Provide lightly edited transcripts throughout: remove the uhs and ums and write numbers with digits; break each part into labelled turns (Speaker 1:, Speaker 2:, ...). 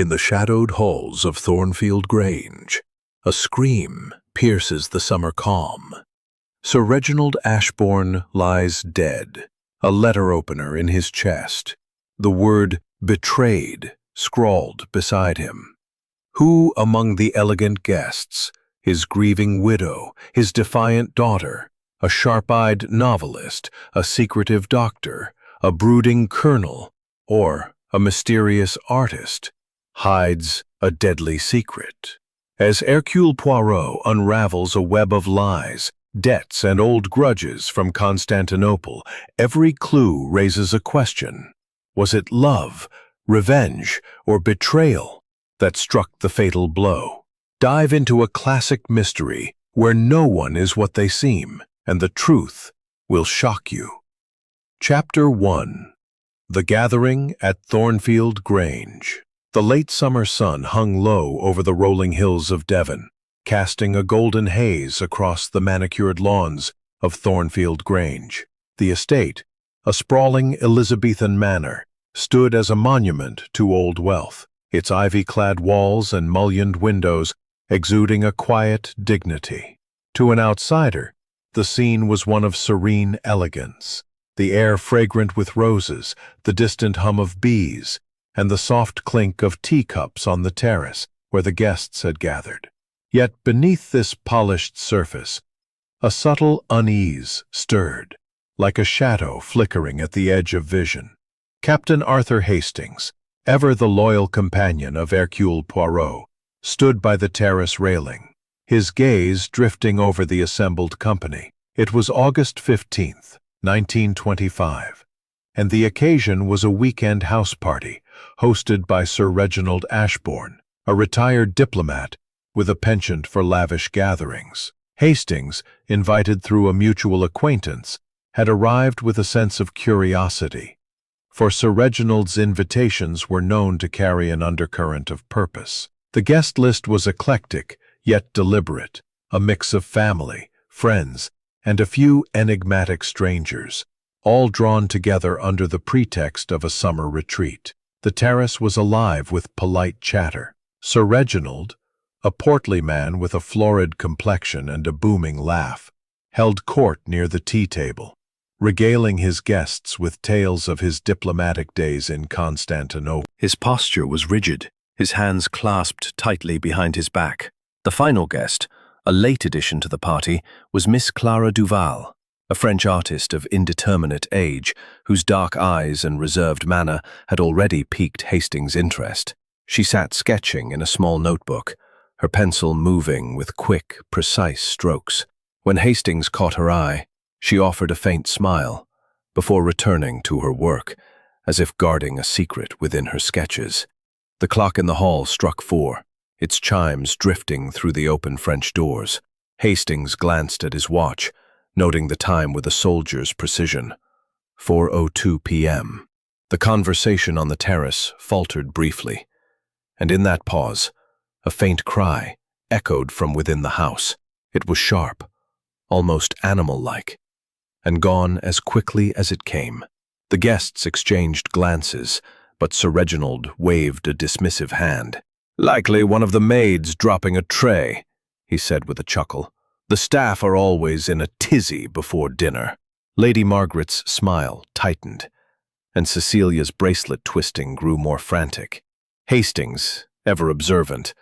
Speaker 1: In the shadowed halls of Thornfield Grange, a scream pierces the summer calm. Sir Reginald Ashbourne lies dead, a letter opener in his chest, the word betrayed scrawled beside him. Who among the elegant guests, his grieving widow, his defiant daughter, a sharp-eyed novelist, a secretive doctor, a brooding colonel, or a mysterious artist, hides a deadly secret? As Hercule Poirot unravels a web of lies, debts, and old grudges from Constantinople, every clue raises a question. Was it love, revenge, or betrayal that struck the fatal blow? Dive into a classic mystery where no one is what they seem, and the truth will shock you. Chapter 1. The Gathering at Thornfield Grange. The late summer sun hung low over the rolling hills of Devon, casting a golden haze across the manicured lawns of Thornfield Grange. The estate, a sprawling Elizabethan manor, stood as a monument to old wealth, its ivy-clad walls and mullioned windows exuding a quiet dignity. To an outsider, the scene was one of serene elegance, the air fragrant with roses, the distant hum of bees, and the soft clink of teacups on the terrace where the guests had gathered. Yet beneath this polished surface, a subtle unease stirred, like a shadow flickering at the edge of vision. Captain Arthur Hastings, ever the loyal companion of Hercule Poirot, stood by the terrace railing, his gaze drifting over the assembled company. It was August 15th, 1925, and the occasion was a weekend house party hosted by Sir Reginald Ashbourne, a retired diplomat with a penchant for lavish gatherings. Hastings, invited through a mutual acquaintance, had arrived with a sense of curiosity, for Sir Reginald's invitations were known to carry an undercurrent of purpose. The guest list was eclectic, yet deliberate, a mix of family, friends, and a few enigmatic strangers, all drawn together under the pretext of a summer retreat. The terrace was alive with polite chatter. Sir Reginald, a portly man with a florid complexion and a booming laugh, held court near the tea-table, regaling his guests with tales of his diplomatic days in Constantinople.
Speaker 2: His posture was rigid, his hands clasped tightly behind his back. The final guest, a late addition to the party, was Miss Clara Duval, a French artist of indeterminate age, whose dark eyes and reserved manner had already piqued Hastings' interest. She sat sketching in a small notebook, her pencil moving with quick, precise strokes. When Hastings caught her eye, she offered a faint smile, before returning to her work, as if guarding a secret within her sketches. The clock in the hall struck 4, its chimes drifting through the open French doors. Hastings glanced at his watch, noting the time with a soldier's precision. 4:02 p.m. The conversation on the terrace faltered briefly, and in that pause, a faint cry echoed from within the house. It was sharp, almost animal-like, and gone as quickly as it came. The guests exchanged glances, but Sir Reginald waved a dismissive hand. "Likely one of the maids dropping a tray," he said with a chuckle. "The staff are always in a tizzy before dinner." Lady Margaret's smile tightened, and Cecilia's bracelet twisting grew more frantic. Hastings, ever observant,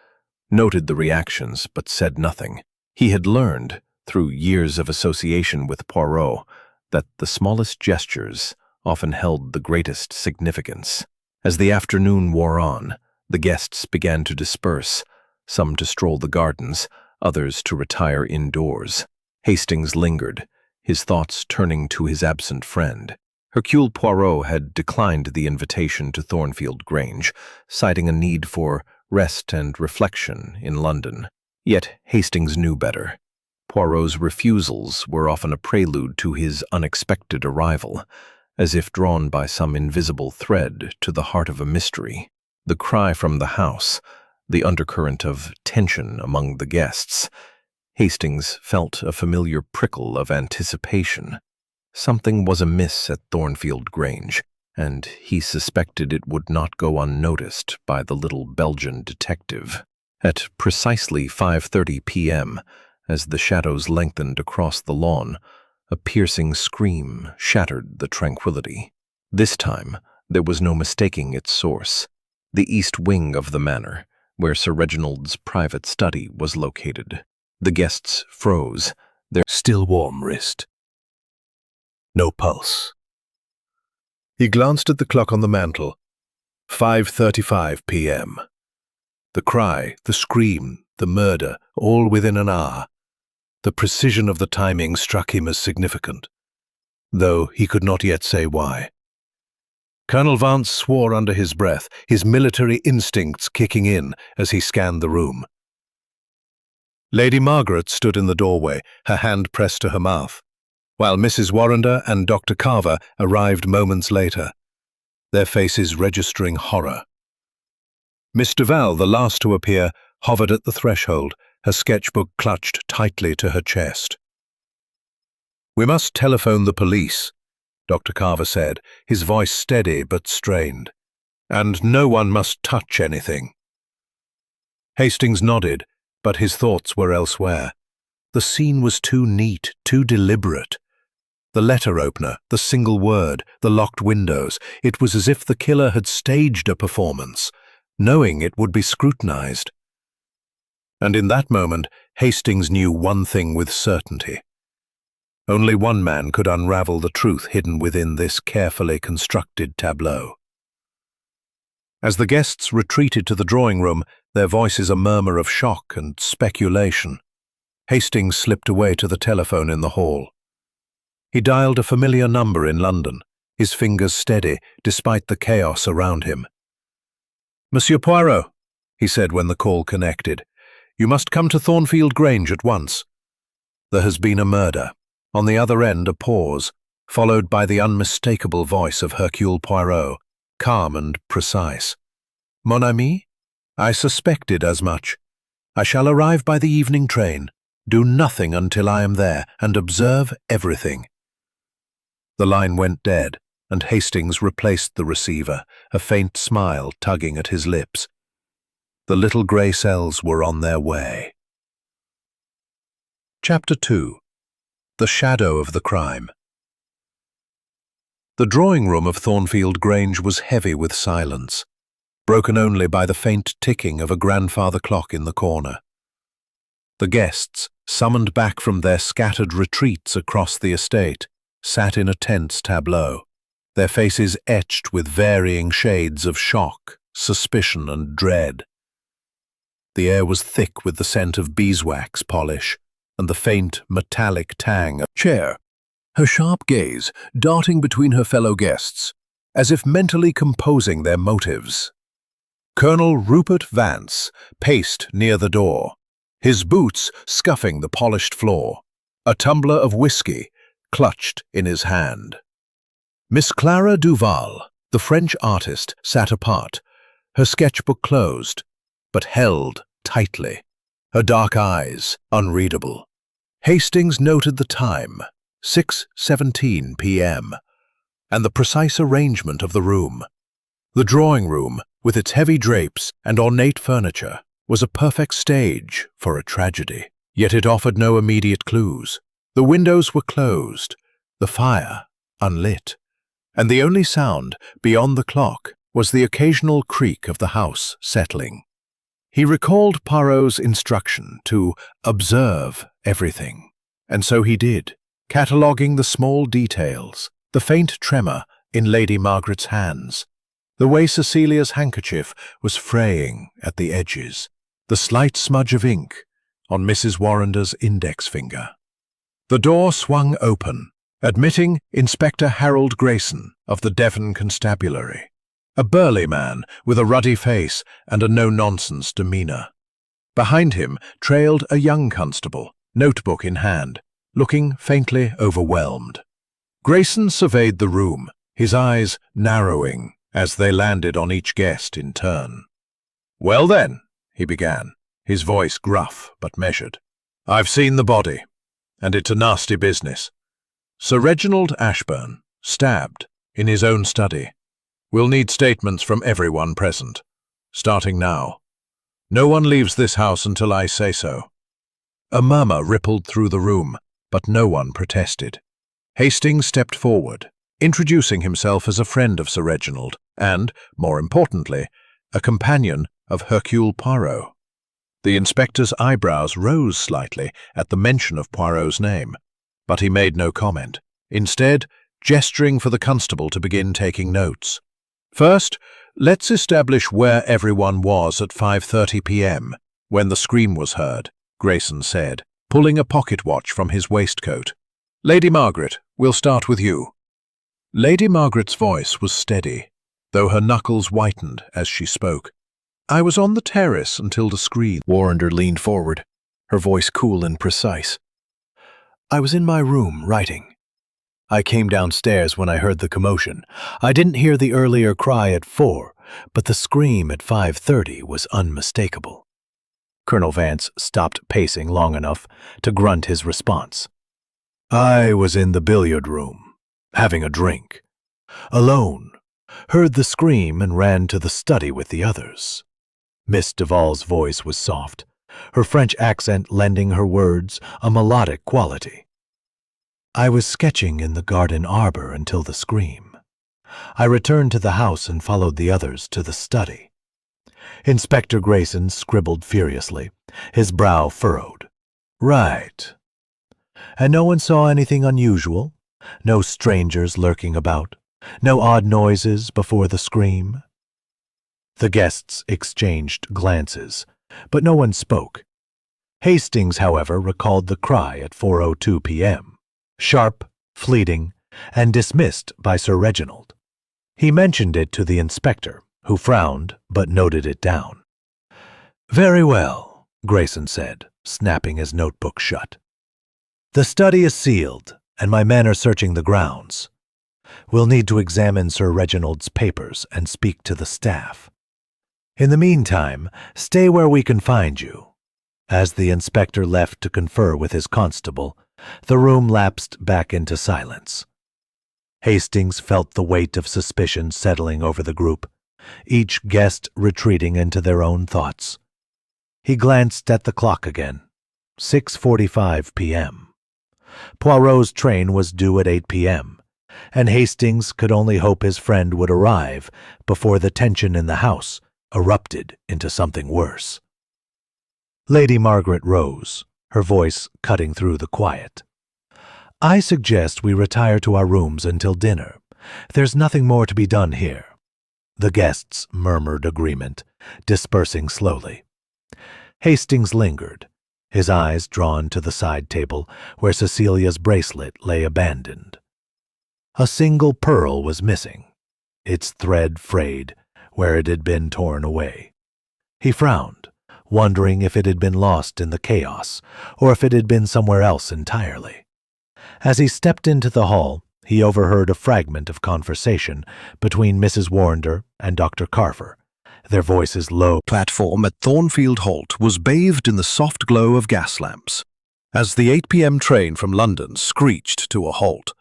Speaker 2: noted the reactions but said nothing. He had learned, through years of association with Poirot, that the smallest gestures often held the greatest significance. As the afternoon wore on, the guests began to disperse, some to stroll the gardens, others to retire indoors. Hastings lingered, his thoughts turning to his absent friend. Hercule Poirot had declined the invitation to Thornfield Grange, citing a need for rest and reflection in London. Yet Hastings knew better. Poirot's refusals were often a prelude to his unexpected arrival, as if drawn by some invisible thread to the heart of a mystery. The cry from the house, the undercurrent of tension among the guests. Hastings felt a familiar prickle of anticipation. Something was amiss at Thornfield Grange, and he suspected it would not go unnoticed by the little Belgian detective. At precisely 5:30 p.m., as the shadows lengthened across the lawn, a piercing scream shattered the tranquility. This time, there was no mistaking its source. The east wing of the manor, where Sir Reginald's private study was located. The guests froze, their still warm wrist. No pulse. He glanced at the clock on the mantel. 5:35 p.m. The cry, the scream, the murder, all within an hour. The precision of the timing struck him as significant, though he could not yet say why. Colonel Vance swore under his breath, his military instincts kicking in as he scanned the room. Lady Margaret stood in the doorway, her hand pressed to her mouth, while Mrs. Warrender and Dr. Carver arrived moments later, their faces registering horror. Miss Duval, the last to appear, hovered at the threshold, her sketchbook clutched tightly to her chest. "We must telephone the police," Dr. Carver said, his voice steady but strained. "And no one must touch anything." Hastings nodded, but his thoughts were elsewhere. The scene was too neat, too deliberate. The letter opener, the single word, the locked windows, it was as if the killer had staged a performance, knowing it would be scrutinized. And in that moment, Hastings knew one thing with certainty. Only one man could unravel the truth hidden within this carefully constructed tableau. As the guests retreated to the drawing room, their voices a murmur of shock and speculation, Hastings slipped away to the telephone in the hall. He dialed a familiar number in London, his fingers steady despite the chaos around him. "Monsieur Poirot," he said when the call connected, "you must come to Thornfield Grange at once. There has been a murder." On the other end, a pause, followed by the unmistakable voice of Hercule Poirot, calm and precise. "Mon ami, I suspected as much. I shall arrive by the evening train. Do nothing until I am there, and observe everything." The line went dead, and Hastings replaced the receiver, a faint smile tugging at his lips. The little grey cells were on their way. Chapter 2. The Shadow of the Crime. The drawing-room of Thornfield Grange was heavy with silence, broken only by the faint ticking of a grandfather clock in the corner. The guests, summoned back from their scattered retreats across the estate, sat in a tense tableau, their faces etched with varying shades of shock, suspicion, and dread. The air was thick with the scent of beeswax polish, and the faint, metallic tang of chair, her sharp gaze darting between her fellow guests, as if mentally composing their motives. Colonel Rupert Vance paced near the door, his boots scuffing the polished floor, a tumbler of whiskey clutched in his hand. Miss Clara Duval, the French artist, sat apart, her sketchbook closed, but held tightly, her dark eyes unreadable. Hastings noted the time, 6:17 p.m., and the precise arrangement of the room. The drawing-room, with its heavy drapes and ornate furniture, was a perfect stage for a tragedy, yet it offered no immediate clues. The windows were closed, the fire unlit, and the only sound, beyond the clock, was the occasional creak of the house settling. He recalled Poirot's instruction to observe everything, and so he did, cataloguing the small details, the faint tremor in Lady Margaret's hands, the way Cecilia's handkerchief was fraying at the edges, the slight smudge of ink on Mrs. Warrender's index finger. The door swung open, admitting Inspector Harold Grayson of the Devon Constabulary, a burly man with a ruddy face and a no-nonsense demeanour. Behind him trailed a young constable, notebook in hand, looking faintly overwhelmed. Grayson surveyed the room, his eyes narrowing as they landed on each guest in turn. "Well then," he began, his voice gruff but measured, "I've seen the body, and it's a nasty business. Sir Reginald Ashburn, stabbed in his own study,
Speaker 1: We'll need statements from everyone present, starting now. No one leaves this house until I say so." A murmur rippled through the room, but no one protested. Hastings stepped forward, introducing himself as a friend of Sir Reginald and, more importantly, a companion of Hercule Poirot. The inspector's eyebrows rose slightly at the mention of Poirot's name, but he made no comment, instead gesturing for the constable to begin taking notes. "First, let's establish where everyone was at 5:30 p.m. when the scream was heard," Grayson said, pulling a pocket watch from his waistcoat. "Lady Margaret, we'll start with you." Lady Margaret's voice was steady, though her knuckles whitened as she spoke. "I was on the terrace until the scream."
Speaker 2: Warrender leaned forward, her voice cool and precise. "I was in my room writing. I came downstairs when I heard the commotion. I didn't hear the earlier cry at 4, but the scream at 5:30 was unmistakable." Colonel Vance stopped pacing long enough to grunt his response. "I was in the billiard room, having a drink. Alone, heard the scream and ran to the study with the others." Miss Duval's voice was soft, her French accent lending her words a melodic quality. "I was sketching in the garden arbor until the scream. I returned to the house and followed the others to the study." Inspector Grayson scribbled furiously, his brow furrowed. "Right. And no one saw anything unusual? No strangers lurking about? No odd noises before the scream?" The guests exchanged glances, but no one spoke. Hastings, however, recalled the cry at 4:02 p.m., sharp, fleeting, and dismissed by Sir Reginald. He mentioned it to the inspector, who frowned but noted it down. "Very well," Grayson said, snapping his notebook shut. "The study is sealed, and my men are searching the grounds. We'll need to examine Sir Reginald's papers and speak to the staff. In the meantime, stay where we can find you." As the inspector left to confer with his constable, the room lapsed back into silence. Hastings felt the weight of suspicion settling over the group, each guest retreating into their own thoughts. He glanced at the clock again. 6:45 p.m. Poirot's train was due at 8 p.m., and Hastings could only hope his friend would arrive before the tension in the house erupted into something worse. Lady Margaret rose, her voice cutting through the quiet. "I suggest we retire to our rooms until dinner. There's nothing more to be done here." The guests murmured agreement, dispersing slowly. Hastings lingered, his eyes drawn to the side table where Cecilia's bracelet lay abandoned. A single pearl was missing, its thread frayed where it had been torn away. He frowned, wondering if it had been lost in the chaos or if it had been somewhere else entirely. As he stepped into the hall, he overheard a fragment of conversation between Mrs. Warrender and Dr. Carver, their voices low.
Speaker 3: Platform at Thornfield Halt was bathed in the soft glow of gas lamps, as the 8 p.m. train from London screeched to a halt.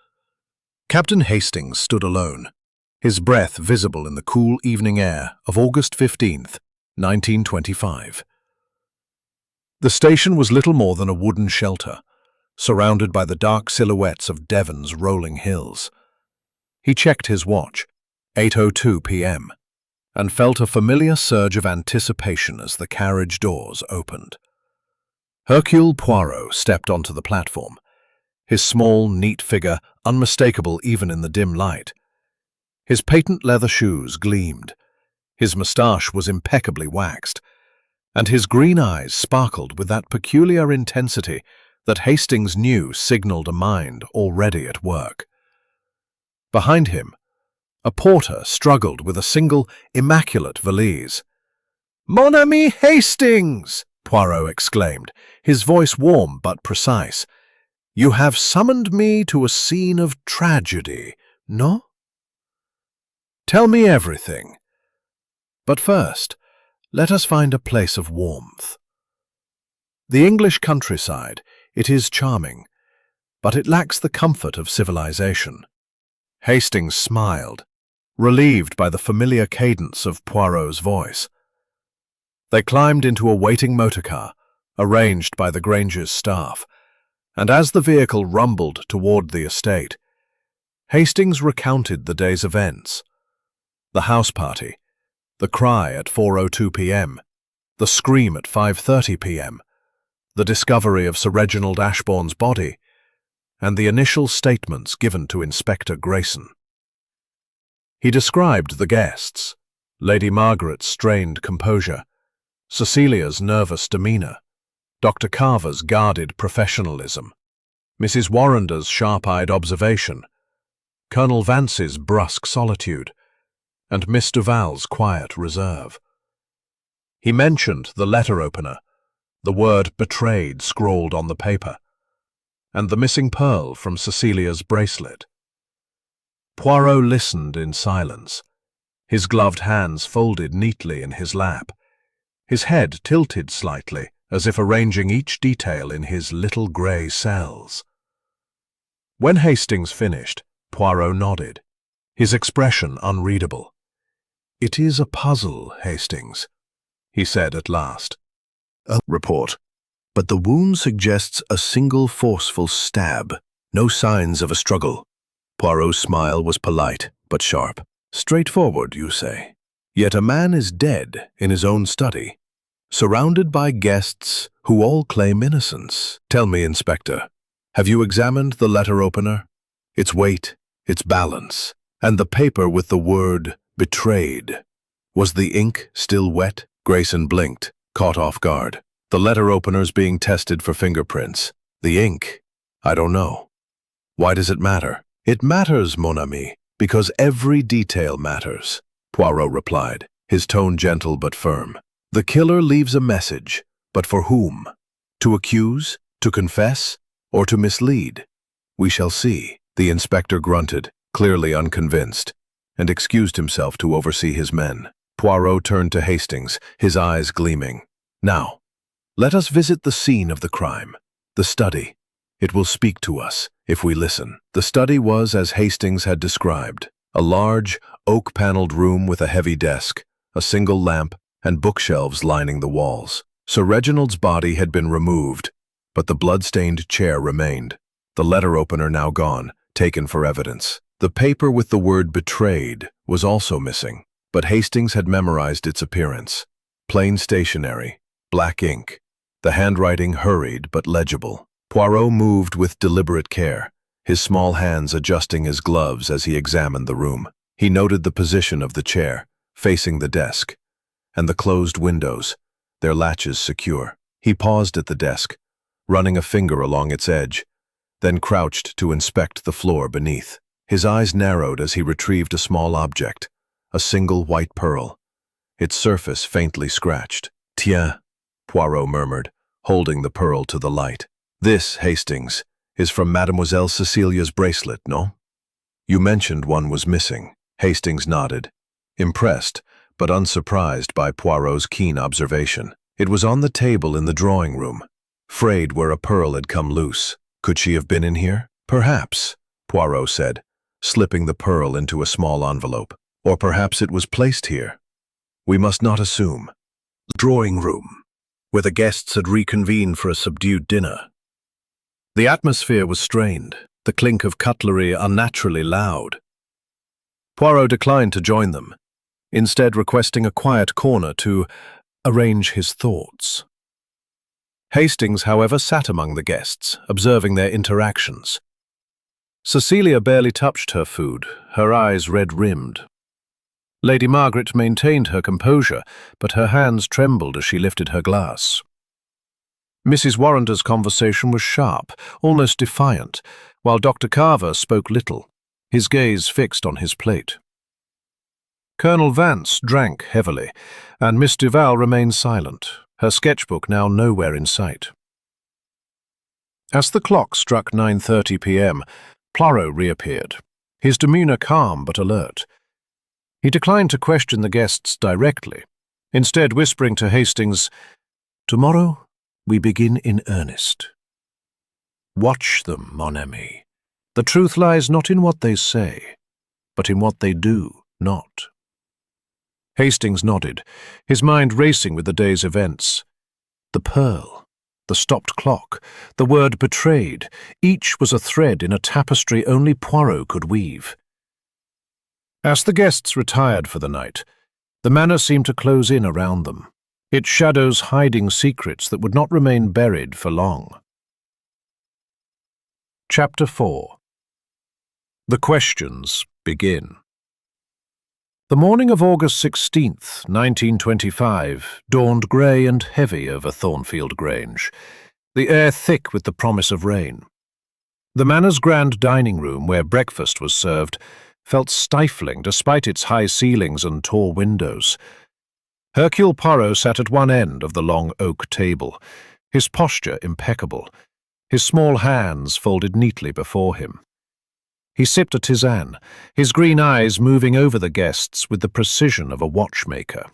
Speaker 3: Captain Hastings stood alone, his breath visible in the cool evening air of August 15th, 1925. The station was little more than a wooden shelter, surrounded by the dark silhouettes of Devon's rolling hills. He checked his watch, 8:02 p.m., and felt a familiar surge of anticipation as the carriage doors opened. Hercule Poirot stepped onto the platform, his small, neat figure unmistakable even in the dim light. His patent leather shoes gleamed, his moustache was impeccably waxed, and his green eyes sparkled with that peculiar intensity that Hastings knew signaled a mind already at work. Behind him, a porter struggled with a single, immaculate valise. "Mon ami Hastings!" Poirot exclaimed, his voice warm but precise. "You have summoned me to a scene of tragedy, no? Tell me everything. But first, let us find a place of warmth. The English countryside, it is charming, but it lacks the comfort of civilization." Hastings smiled,
Speaker 1: relieved by the familiar cadence of Poirot's voice. They climbed into a waiting motorcar, arranged by the Granger's staff, and as the vehicle rumbled toward the estate, Hastings recounted the day's events. The house party, the cry at 4:02 p.m., the scream at 5:30 p.m., the discovery of Sir Reginald Ashbourne's body, and the initial statements given to Inspector Grayson. He described the guests, Lady Margaret's strained composure, Cecilia's nervous demeanour, Dr. Carver's guarded professionalism, Mrs. Warrender's sharp-eyed observation, Colonel Vance's brusque solitude, and Miss Duval's quiet reserve. He mentioned the letter opener, the word betrayed scrawled on the paper, and the missing pearl from Cecilia's bracelet. Poirot listened in silence, his gloved hands folded neatly in his lap, his head tilted slightly as if arranging each detail in his little grey cells. When Hastings finished, Poirot nodded, his expression unreadable. "It is a puzzle, Hastings," he said at last.
Speaker 3: A report, but the wound suggests a single forceful stab, no signs of a struggle. Poirot's smile was polite but sharp. "Straightforward, you say. Yet a man is dead in his own study, surrounded by guests who all claim innocence. Tell me, Inspector, have you examined the letter opener? Its weight, its balance, and the paper with the word betrayed. Was the ink still wet?" Grayson blinked, caught off guard. "The letter opener's being tested for fingerprints. The ink? I don't know. Why does it matter?" "It matters, mon ami, because every detail matters," Poirot replied, his tone gentle but firm. "The killer leaves a message, but for whom? To accuse, to confess, or to mislead? We shall see." The inspector grunted, clearly unconvinced, and excused himself to oversee his men. Poirot turned to Hastings, his eyes gleaming. "Now, let us visit the scene of the crime, the study. It will speak to us if we listen." The study was as Hastings had described, a large, oak-paneled room with a heavy desk, a single lamp, and bookshelves lining the walls. Sir Reginald's body had been removed, but the blood-stained chair remained, the letter opener now gone, taken for evidence. The paper with the word betrayed was also missing, but Hastings had memorized its appearance. Plain stationery, black ink, the handwriting hurried but legible. Poirot moved with deliberate care, his small hands adjusting his gloves as he examined the room. He noted the position of the chair, facing the desk, and the closed windows, their latches secure. He paused at the desk, running a finger along its edge, then crouched to inspect the floor beneath. His eyes narrowed as he retrieved a small object, a single white pearl, its surface faintly scratched. "Tiens," Poirot murmured, holding the pearl to the light. "This, Hastings, is from Mademoiselle Cecilia's bracelet, no? You mentioned one was missing." Hastings nodded, impressed but unsurprised by Poirot's keen observation. "It was on the table in the drawing room, frayed where a pearl had come loose. Could she have been in here?" "Perhaps," Poirot said, slipping the pearl into a small envelope. "Or perhaps it was placed here. We must not assume." Drawing room, where the guests had reconvened for a subdued dinner. The atmosphere was strained, the clink of cutlery unnaturally loud. Poirot declined to join them, instead requesting a quiet corner to arrange his thoughts. Hastings, however, sat among the guests, observing their interactions. Cecilia barely touched her food, her eyes red-rimmed. Lady Margaret maintained her composure, but her hands trembled as she lifted her glass. Mrs. Warrender's conversation was sharp, almost defiant, while Dr. Carver spoke little, his gaze fixed on his plate. Colonel Vance drank heavily, and Miss Duval remained silent, her sketchbook now nowhere in sight. As the clock struck 9:30 p.m., Poirot reappeared, his demeanour calm but alert. He declined to question the guests directly, instead whispering to Hastings, "Tomorrow we begin in earnest. Watch them, mon ami. The truth lies not in what they say, but in what they do." not. Hastings nodded, his mind racing with the day's events. The pearl, the stopped clock, the word betrayed, each was a thread in a tapestry only Poirot could weave. As the guests retired for the night, the manor seemed to close in around them, its shadows hiding secrets that would not remain buried for long. Chapter 4. The questions begin. The morning of August 16th, 1925, dawned grey and heavy over Thornfield Grange, the air thick with the promise of rain. The manor's grand dining room, where breakfast was served, felt stifling despite its high ceilings and tall windows. Hercule Poirot sat at one end of the long oak table, his posture impeccable, his small hands folded neatly before him. He sipped a tisane, his green eyes moving over the guests with the precision of a watchmaker.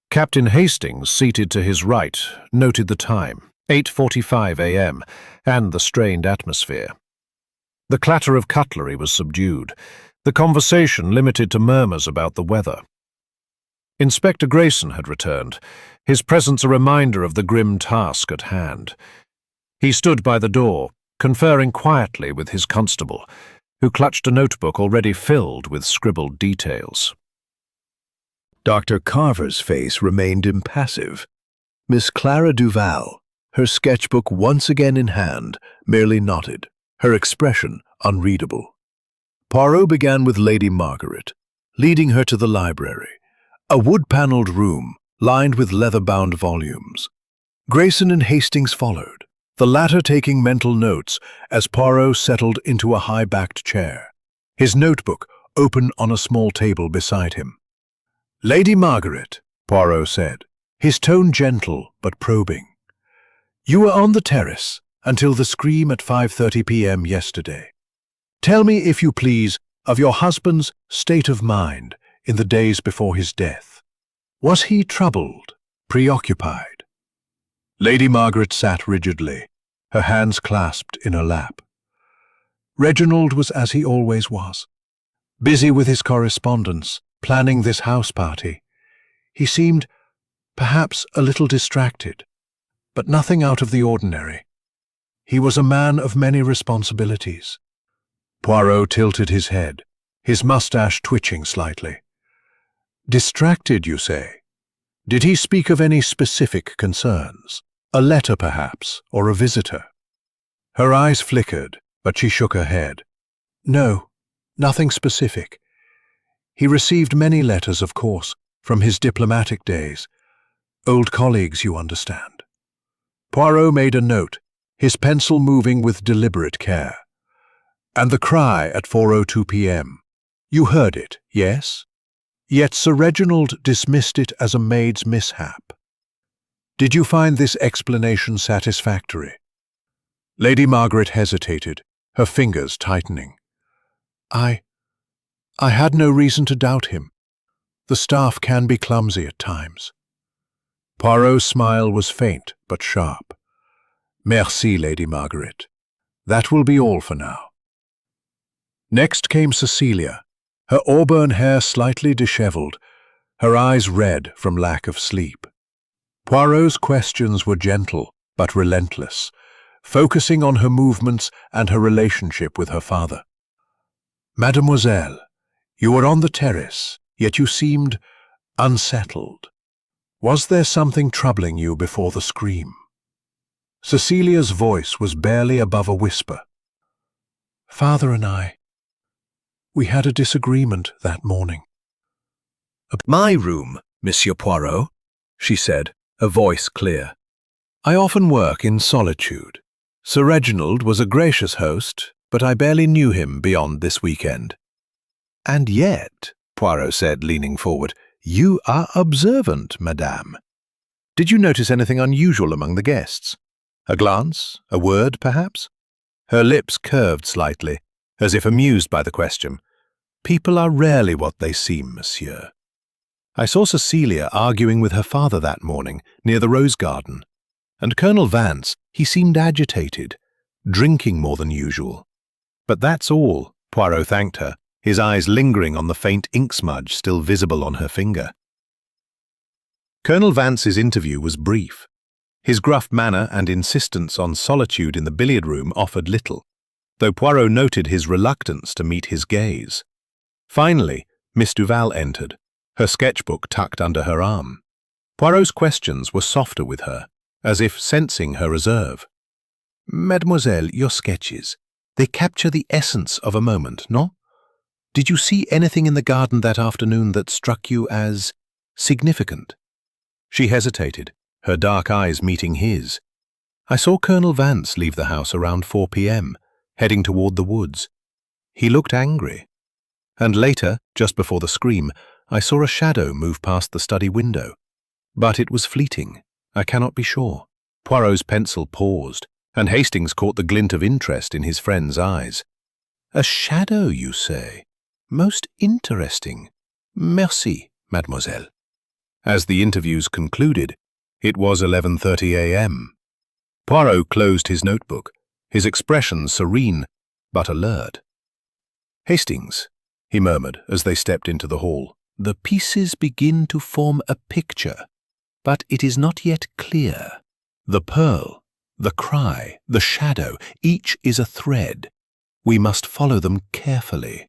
Speaker 3: Captain Hastings, seated to his right, noted the time, 8:45 a.m., and the strained atmosphere. The clatter of cutlery was subdued, the conversation limited to murmurs about the weather. Inspector Grayson had returned, his presence a reminder of the grim task at hand. He stood by the door, conferring quietly with his constable, who clutched a notebook already filled with scribbled details.
Speaker 2: Dr. Carver's face remained impassive. Miss Clara Duval, her sketchbook once again in hand, merely nodded, her expression unreadable. Poirot began with Lady Margaret, leading her to the library, a wood-panelled room lined with leather-bound volumes. Grayson and Hastings followed, the latter taking mental notes as Poirot settled into a high-backed chair, his notebook open on a small table beside him. "Lady Margaret," Poirot said, his tone gentle but probing, "you were on the terrace until the scream at 5:30 p.m. yesterday. Tell me, if you please, of your husband's state of mind in the days before his death. Was he troubled, preoccupied?" Lady Margaret sat rigidly, her hands clasped in her lap. Reginald was as he always was, busy with his correspondence, planning this house party. He seemed, perhaps, a little distracted, but nothing out of the ordinary. He was a man of many responsibilities. Poirot tilted his head, his mustache twitching slightly. "Distracted, you say? Did he speak of any specific concerns? A letter, perhaps, or a visitor?" Her eyes flickered, but she shook her head. "No, nothing specific. He received many letters, of course, from his diplomatic days. Old colleagues, you understand." Poirot made a note, his pencil moving with deliberate care. "And the cry at 4:02 p.m. You heard it, yes? Yet Sir Reginald dismissed it as a maid's mishap. Did you find this explanation satisfactory?" Lady Margaret hesitated, her fingers tightening. I had no reason to doubt him. The staff can be clumsy at times." Poirot's smile was faint but sharp. "Merci, Lady Margaret. That will be all for now." Next came Cecilia, her auburn hair slightly dishevelled, her eyes red from lack of sleep. Poirot's questions were gentle but relentless, focusing on her movements and her relationship with her father. "Mademoiselle, you were on the terrace, yet you seemed unsettled. Was there something troubling you before the scream?" Cecilia's voice was barely above a whisper. "Father and we had a disagreement that morning."
Speaker 1: "My room, Monsieur Poirot," she said, a voice clear. "I often work in solitude. Sir Reginald was a gracious host, but I barely knew him beyond this weekend." "And yet," Poirot said, leaning forward, "you are observant, madame. Did you notice anything unusual among the guests? A glance, a word, perhaps?" Her lips curved slightly, as if amused by the question. "People are rarely what they seem, monsieur. I saw Cecilia arguing with her father that morning, near the rose garden. And Colonel Vance, he seemed agitated, drinking more than usual. But that's all," Poirot thanked her,
Speaker 2: his eyes lingering on the faint ink smudge still visible on her finger. Colonel Vance's interview was brief. His gruff manner and insistence on solitude in the billiard room offered little, though Poirot noted his reluctance to meet his gaze. Finally, Miss Duval entered, her sketchbook tucked under her arm. Poirot's questions were softer with her, as if sensing her reserve. "Mademoiselle, your sketches, they capture the essence of a moment, no? Did you see anything in the garden that afternoon that struck you as significant?" She hesitated, her dark eyes meeting his. "I saw Colonel Vance leave the house around 4 p.m., heading toward the woods. He looked angry. And later, just before the scream, I saw a shadow move past the study window. But it was fleeting. I cannot be sure." Poirot's pencil paused, and Hastings caught the glint of interest in his friend's eyes. "A shadow, you say? Most interesting. Merci, mademoiselle." As the interviews concluded, it was 11:30 a.m. Poirot closed his notebook, his expression serene but alert. "Hastings," he murmured as they stepped into the hall, "the pieces begin to form a picture, but it is not yet clear. The pearl, the cry, the shadow, each is a thread. We must follow them carefully."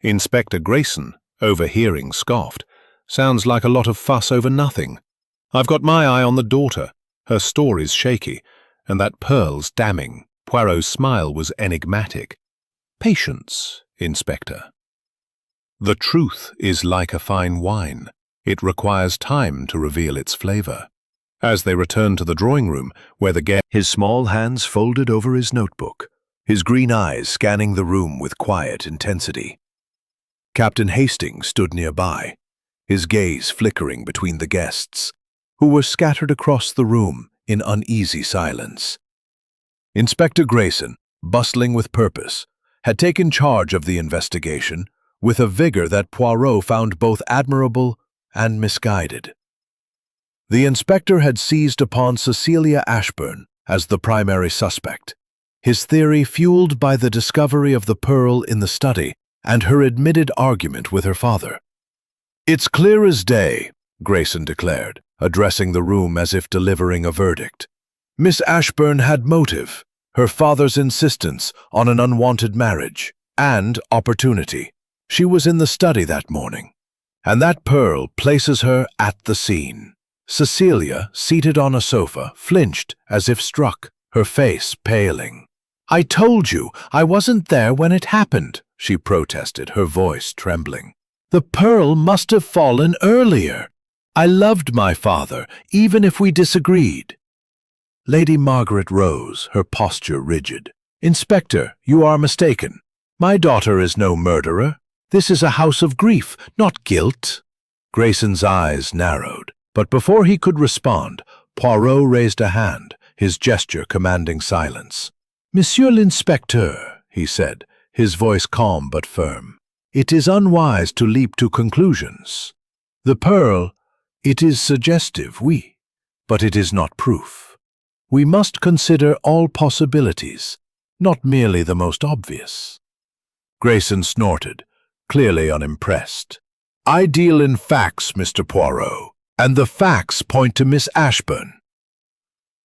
Speaker 2: Inspector Grayson, overhearing, scoffed. "Sounds like a lot of fuss over nothing. I've got my eye on the daughter. Her story's shaky, and that pearl's damning." Poirot's smile was enigmatic. "Patience, Inspector. The truth is like a fine wine. It requires time to reveal its flavor." As they returned to the drawing room, where the guest, his small hands folded over his notebook, his green eyes scanning the room with quiet intensity. Captain Hastings stood nearby, his gaze flickering between the guests, who were scattered across the room in uneasy silence. Inspector Grayson, bustling with purpose, had taken charge of the investigation with a vigor that Poirot found both admirable and misguided. The inspector had seized upon Cecilia Ashburn as the primary suspect, his theory fueled by the discovery of the pearl in the study and her admitted argument with her father. "It's clear as day," Grayson declared, addressing the room as if delivering a verdict. "Miss Ashburn had motive, her father's insistence on an unwanted marriage, and opportunity. She was in the study that morning, and that pearl places her at the scene." Cecilia, seated on a sofa, flinched as if struck, her face paling. "I told you I wasn't there when it happened," she protested, her voice trembling. "The pearl must have fallen earlier. I loved my father, even if we disagreed." Lady Margaret rose, her posture rigid. "Inspector, you are mistaken. My daughter is no murderer. This is a house of grief, not guilt." Grayson's eyes narrowed, but before he could respond, Poirot raised a hand, his gesture commanding silence. "Monsieur l'Inspecteur," he said, his voice calm but firm, "it is unwise to leap to conclusions. The pearl, it is suggestive, oui, but it is not proof. We must consider all possibilities, not merely the most obvious." Grayson snorted, clearly unimpressed. "I deal in facts, Mr. Poirot, and the facts point to Miss Ashburn."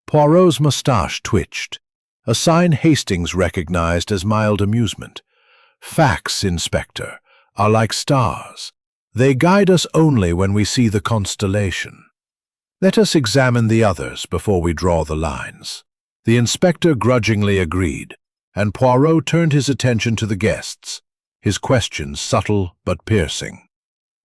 Speaker 2: Poirot's moustache twitched, a sign Hastings recognized as mild amusement. "Facts, Inspector, are like stars. They guide us only when we see the constellation. Let us examine the others before we draw the lines." The inspector grudgingly agreed, and Poirot turned his attention to the guests, his questions subtle but piercing.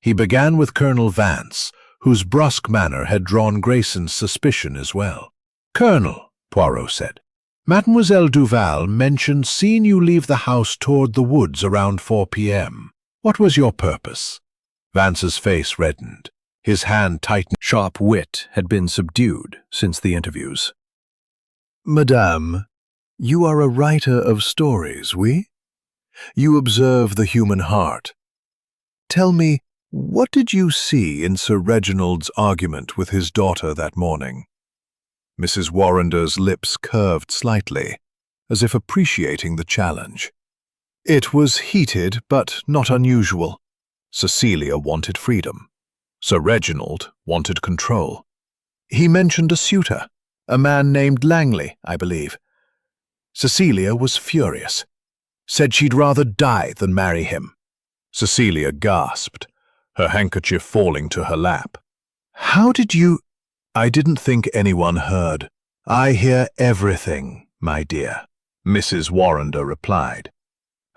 Speaker 2: He began with Colonel Vance, whose brusque manner had drawn Grayson's suspicion as well. "Colonel," Poirot said, "Mademoiselle Duval mentioned seeing you leave the house toward the woods around 4 p.m. What was your purpose?" Vance's face reddened. His hand tightened. Sharp wit had been subdued since the interviews. "Madame, you are a writer of stories, oui? You observe the human heart. Tell me, what did you see in Sir Reginald's argument with his daughter that morning?" Mrs. Warrender's lips curved slightly, as if appreciating the challenge.
Speaker 1: It was heated, but not unusual. Cecilia wanted freedom. Sir Reginald wanted control. He mentioned a suitor, a man named Langley, I believe. Cecilia was furious. Said she'd rather die than marry him. Cecilia gasped, her handkerchief falling to her lap. How did you— I didn't think anyone heard. I hear everything, my dear, Mrs. Warrender replied,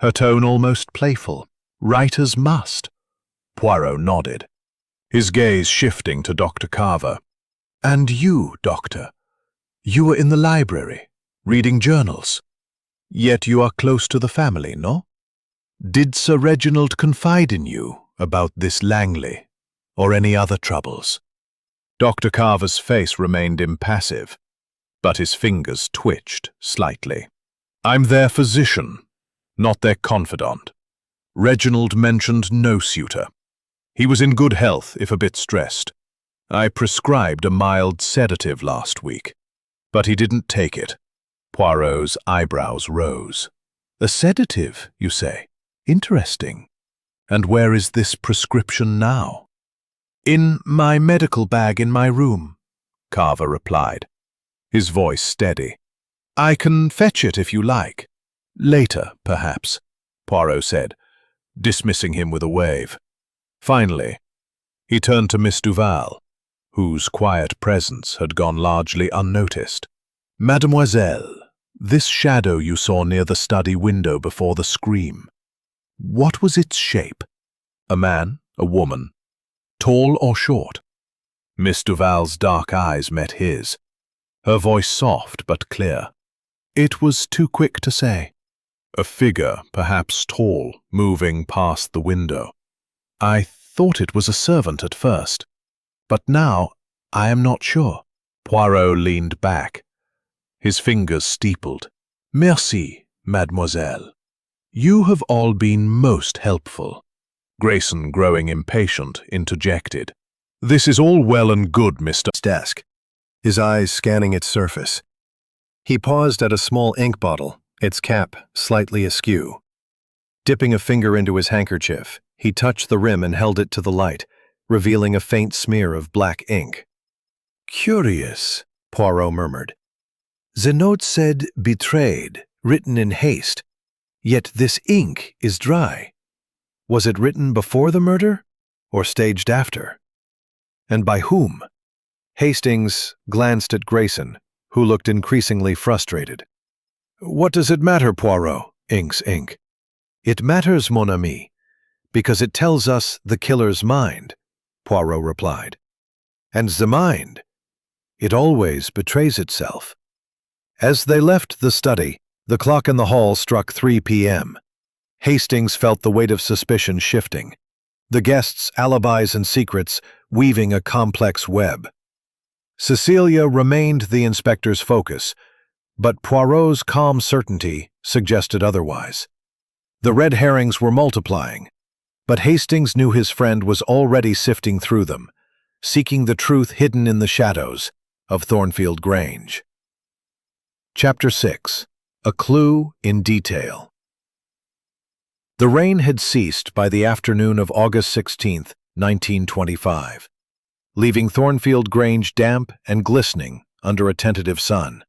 Speaker 1: her tone almost playful. Writers must. Poirot nodded, his gaze shifting to Dr. Carver. And you, Doctor, you were in the library, reading journals. Yet you are close to the family, no? Did Sir Reginald confide in you about this Langley, or any other troubles? Dr. Carver's face remained impassive, but his fingers twitched slightly. I'm their physician, not their confidant. Reginald mentioned no suitor. He was in good health, if a bit stressed. I prescribed a mild sedative last week, but he didn't take it. Poirot's eyebrows rose. A sedative, you say? Interesting. And where is this prescription now? In my medical bag in my room, Carver replied, his voice steady. I can fetch it if you like. Later, perhaps, Poirot said, dismissing him with a wave. Finally, he turned to Miss Duval, whose quiet presence had gone largely unnoticed. Mademoiselle, this shadow you saw near the study window before the scream, what was its shape? A man, a woman, tall or short? Miss Duval's dark eyes met his, her voice soft but clear. It was too quick to say. A figure, perhaps tall, moving past the window. I thought it was a servant at first, but now I am not sure. Poirot leaned back, his fingers steepled. Merci, mademoiselle. You have all been most helpful. Grayson, growing impatient, interjected. This is all well and good, Mr.
Speaker 3: Desk, his eyes scanning its surface. He paused at a small ink bottle, its cap slightly askew. Dipping a finger into his handkerchief, he touched the rim and held it to the light, revealing a faint smear of black ink. Curious, Poirot murmured. The note said betrayed, written in haste, yet this ink is dry. Was it written before the murder, or staged after? And by whom? Hastings glanced at Grayson, who looked increasingly frustrated. What does it matter, Poirot? Ink's ink. It matters, mon ami, because it tells us the killer's mind, Poirot replied. And the mind, it always betrays itself. As they left the study, the clock in the hall struck 3 p.m. Hastings felt the weight of suspicion shifting, the guests' alibis and secrets weaving a complex web. Cecilia remained the inspector's focus, but Poirot's calm certainty suggested otherwise. The red herrings were multiplying, but Hastings knew his friend was already sifting through them, seeking the truth hidden in the shadows of Thornfield Grange. Chapter 6. A Clue in Detail. The rain had ceased by the afternoon of August 16, 1925, leaving Thornfield Grange damp and glistening under a tentative sun.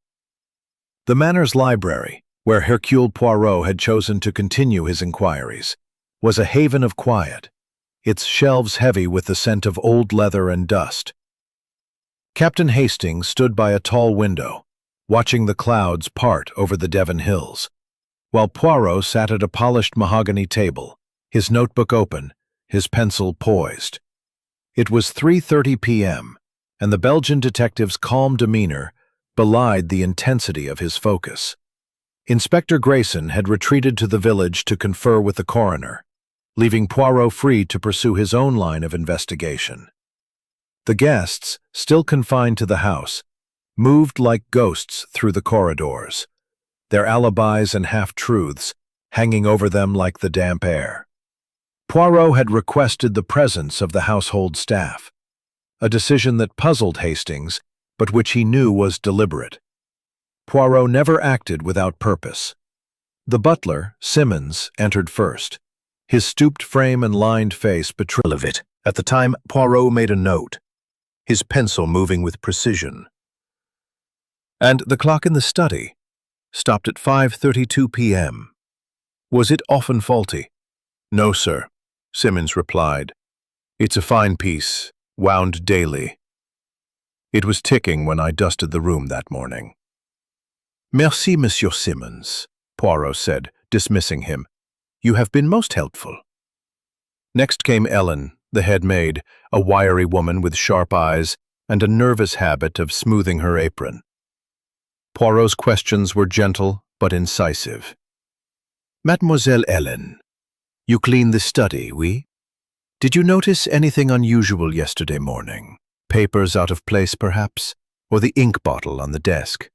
Speaker 3: The Manor's library, where Hercule Poirot had chosen to continue his inquiries, was a haven of quiet, its shelves heavy with the scent of old leather and dust. Captain Hastings stood by a tall window, watching the clouds part over the Devon hills, while Poirot sat at a polished mahogany table, his notebook open, his pencil poised. It was 3:30 p.m., and the Belgian detective's calm demeanor belied the intensity of his focus. Inspector Grayson had retreated to the village to confer with the coroner, leaving Poirot free to pursue his own line of investigation. The guests, still confined to the house, moved like ghosts through the corridors, their alibis and half-truths hanging over them like the damp air. Poirot had requested the presence of the household staff, a decision that puzzled Hastings, but which he knew was deliberate. Poirot never acted without purpose.
Speaker 1: The butler, Simmons, entered first. His stooped frame and lined face betrayed of it. At the time, Poirot made a note, his pencil moving with precision. And the clock in the study stopped at 5:32 p.m. Was it often faulty? No, sir, Simmons replied. It's a fine piece, wound daily. It was ticking when I dusted the room that morning. Merci, Monsieur Simmons, Poirot said, dismissing him. You have been most helpful. Next came Ellen, the head maid, a wiry woman with sharp eyes and a nervous habit of smoothing her apron. Poirot's questions were gentle but incisive. Mademoiselle Ellen, you cleaned the study, oui? Did you notice anything unusual yesterday morning? Papers out of place, perhaps? Or the ink bottle on the desk?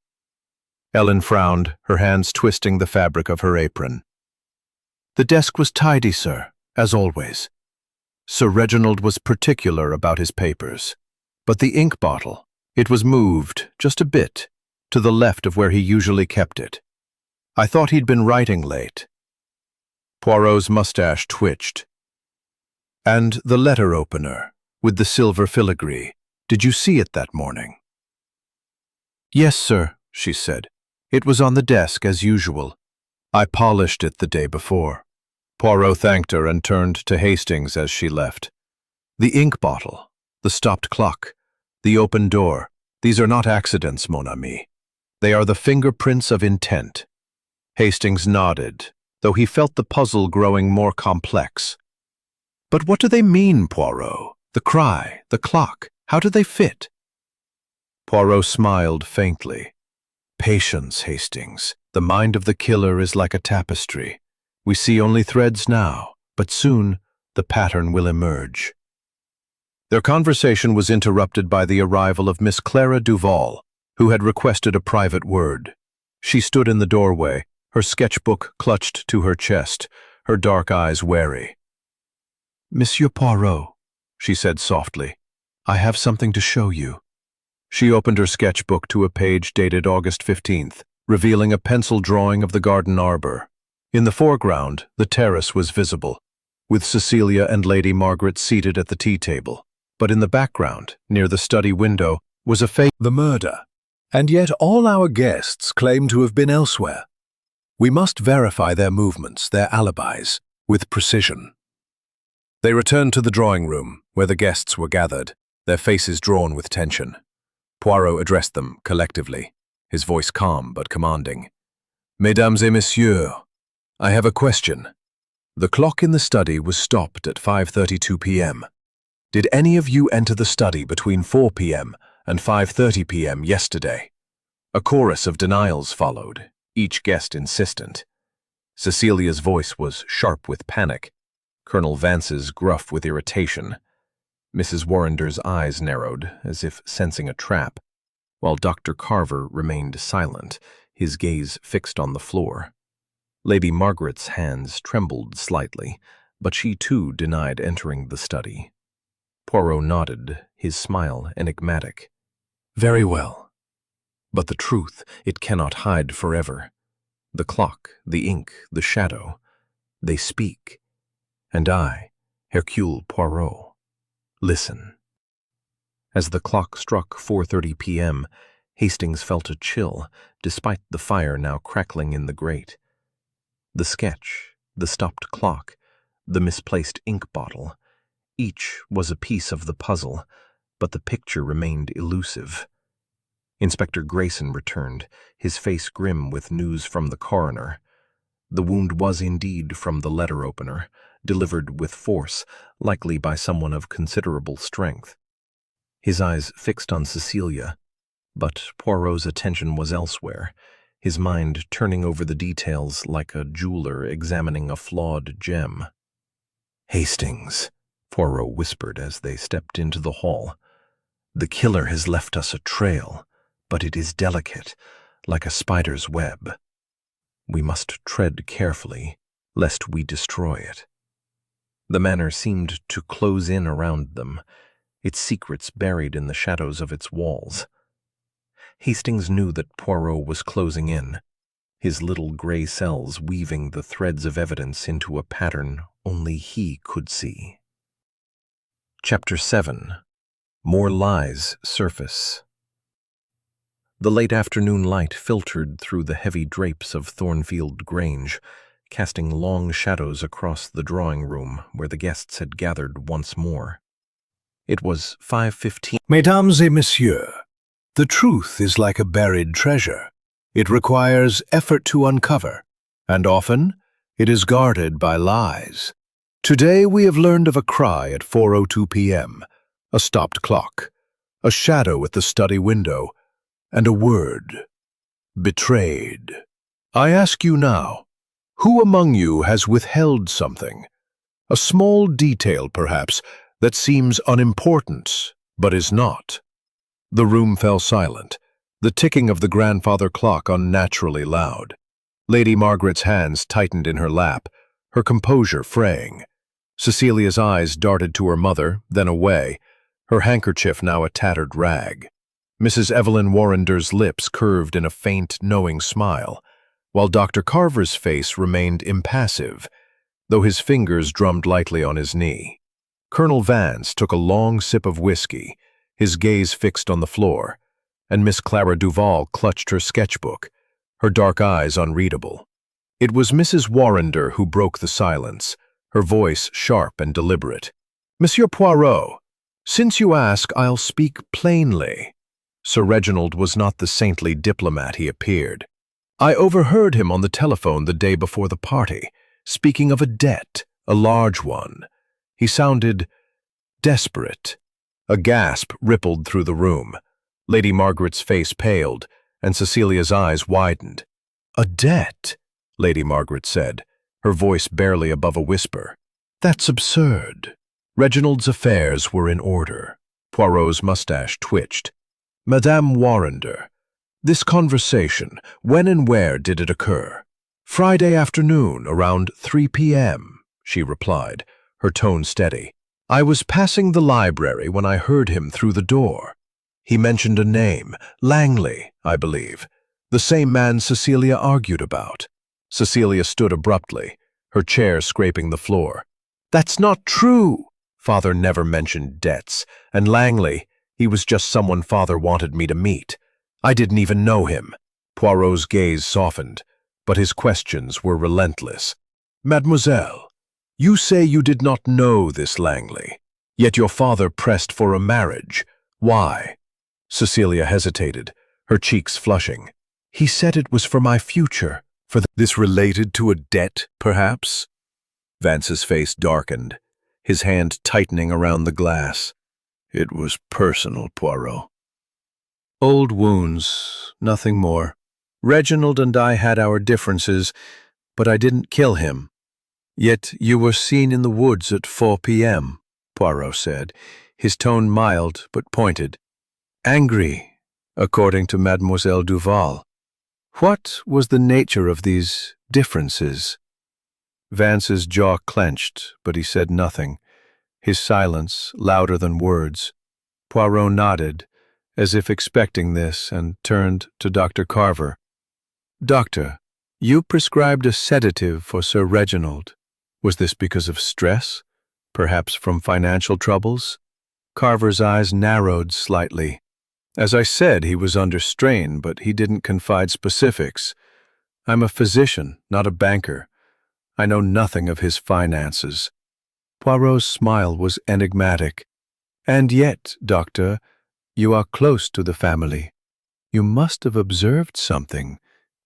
Speaker 1: Ellen frowned, her hands twisting the fabric of her apron. The desk was tidy, sir, as always. Sir Reginald was particular about his papers. But the ink bottle, it was moved, just a bit, to the left of where he usually kept it. I thought he'd been writing late. Poirot's mustache twitched. And the letter opener, with the silver filigree, did you see it that morning? Yes, sir, she said. It was on the desk, as usual. I polished it the day before. Poirot thanked her and turned to Hastings as she left. The ink bottle, the stopped clock, the open door, these are not accidents, mon ami. They are the fingerprints of intent. Hastings nodded, though he felt the puzzle growing more complex. But what do they mean, Poirot? The cry, the clock, how do they fit? Poirot smiled faintly. Patience, Hastings. The mind of the killer is like a tapestry. We see only threads now, but soon the pattern will emerge. Their conversation was interrupted by the arrival of Miss Clara Duval, who had requested a private word. She stood in the doorway, her sketchbook clutched to her chest, her dark eyes wary. Monsieur Poirot, she said softly, I have something to show you. She opened her sketchbook to a page dated August 15th, revealing a pencil drawing of the garden arbor. In the foreground, the terrace was visible, with Cecilia and Lady Margaret seated at the tea table. But in the background, near the study window, was the murder. And yet all our guests claim to have been elsewhere. We must verify their movements, their alibis, with precision. They returned to the drawing room, where the guests were gathered, their faces drawn with tension. Poirot addressed them collectively, his voice calm but commanding. Mesdames et messieurs, I have a question. The clock in the study was stopped at 5:32 p.m. Did any of you enter the study between 4 p.m. and 5:30 p.m. yesterday? A chorus of denials followed, each guest insistent. Cecilia's voice was sharp with panic, Colonel Vance's gruff with irritation. Mrs. Warrender's eyes narrowed, as if sensing a trap, while Dr. Carver remained silent, his gaze fixed on the floor. Lady Margaret's hands trembled slightly, but she too denied entering the study. Poirot nodded, his smile enigmatic. Very well. But the truth it cannot hide forever. The clock, the ink, the shadow, they speak. And I, Hercule Poirot, listen. As the clock struck 4:30 p.m., Hastings felt a chill, despite the fire now crackling in the grate. The sketch, the stopped clock, the misplaced ink bottle, each was a piece of the puzzle, but the picture remained elusive. Inspector Grayson returned, his face grim with news from the coroner. The wound was indeed from the letter opener, delivered with force, likely by someone of considerable strength. His eyes fixed on Cecilia, but Poirot's attention was elsewhere, his mind turning over the details like a jeweler examining a flawed gem. Hastings, Poirot whispered as they stepped into the hall. The killer has left us a trail, but it is delicate, like a spider's web. We must tread carefully, lest we destroy it. The manor seemed to close in around them, its secrets buried in the shadows of its walls. Hastings knew that Poirot was closing in.
Speaker 2: his little gray cells weaving the threads of evidence into a pattern only he could see. Chapter 7. More Lies Surface. The late afternoon light filtered through the heavy drapes of Thornfield Grange, casting long shadows across the drawing room where the guests had gathered once more. It was 5:15.
Speaker 3: Mesdames et messieurs, the truth is like a buried treasure. It requires effort to uncover, and often it is guarded by lies. Today we have learned of a cry at 4:02 p.m., a stopped clock, a shadow at the study window, and a word, betrayed. I ask you now, who among you has withheld something? A small detail, perhaps, that seems unimportant, but is not. The room fell silent, the ticking of the grandfather clock unnaturally loud. Lady Margaret's hands tightened in her lap, her composure fraying. Cecilia's eyes darted to her mother, then away, her handkerchief now a tattered rag. Mrs. Evelyn Warrender's lips curved in a faint, knowing smile, while Dr. Carver's face remained impassive, though his fingers drummed lightly on his knee. Colonel Vance took a long sip of whiskey, his gaze fixed on the floor, and Miss Clara Duval clutched her sketchbook, her dark eyes unreadable. It was Mrs. Warrender who broke the silence, her voice sharp and deliberate. "Monsieur Poirot, since you ask, I'll speak plainly." Sir Reginald was not the saintly diplomat he appeared. "I overheard him on the telephone the day before the party, speaking of a debt, a large one. He sounded desperate." A gasp rippled through the room. Lady Margaret's face paled, and Cecilia's eyes widened. "A debt?" Lady Margaret said, her voice barely above a whisper. "That's absurd." Reginald's affairs were in order. Poirot's mustache twitched. "Madame Warrender, this conversation, when and where did it occur?" "Friday afternoon, around 3 p.m., she replied, her tone steady. "I was passing the library when I heard him through the door. He mentioned a name, Langley, I believe, the same man Cecilia argued about." Cecilia stood abruptly, her chair scraping the floor. "That's not true! Father never mentioned debts, and Langley, he was just someone Father wanted me to meet. I didn't even know him." Poirot's gaze softened, but his questions were relentless. "Mademoiselle, you say you did not know this Langley, yet your father pressed for a marriage. Why?" Cecilia hesitated, her cheeks flushing. "He said it was for my future, for this related to a debt, perhaps?" Vance's face darkened, his hand tightening around the glass. "It was personal, Poirot. Old wounds, nothing more. Reginald and I had our differences, but I didn't kill him." "Yet you were seen in the woods at 4 p.m., Poirot said, his tone mild but pointed. "Angry, according to Mademoiselle Duval. What was the nature of these differences?" Vance's jaw clenched, but he said nothing, his silence louder than words. Poirot nodded, as if expecting this, and turned to Dr. Carver. "Doctor, you prescribed a sedative for Sir Reginald. Was this because of stress? Perhaps from financial troubles?" Carver's eyes narrowed slightly. "As I said, he was under strain, but he didn't confide specifics. I'm a physician, not a banker. I know nothing of his finances." Poirot's smile was enigmatic. "And yet, Doctor, you are close to the family. You must have observed something,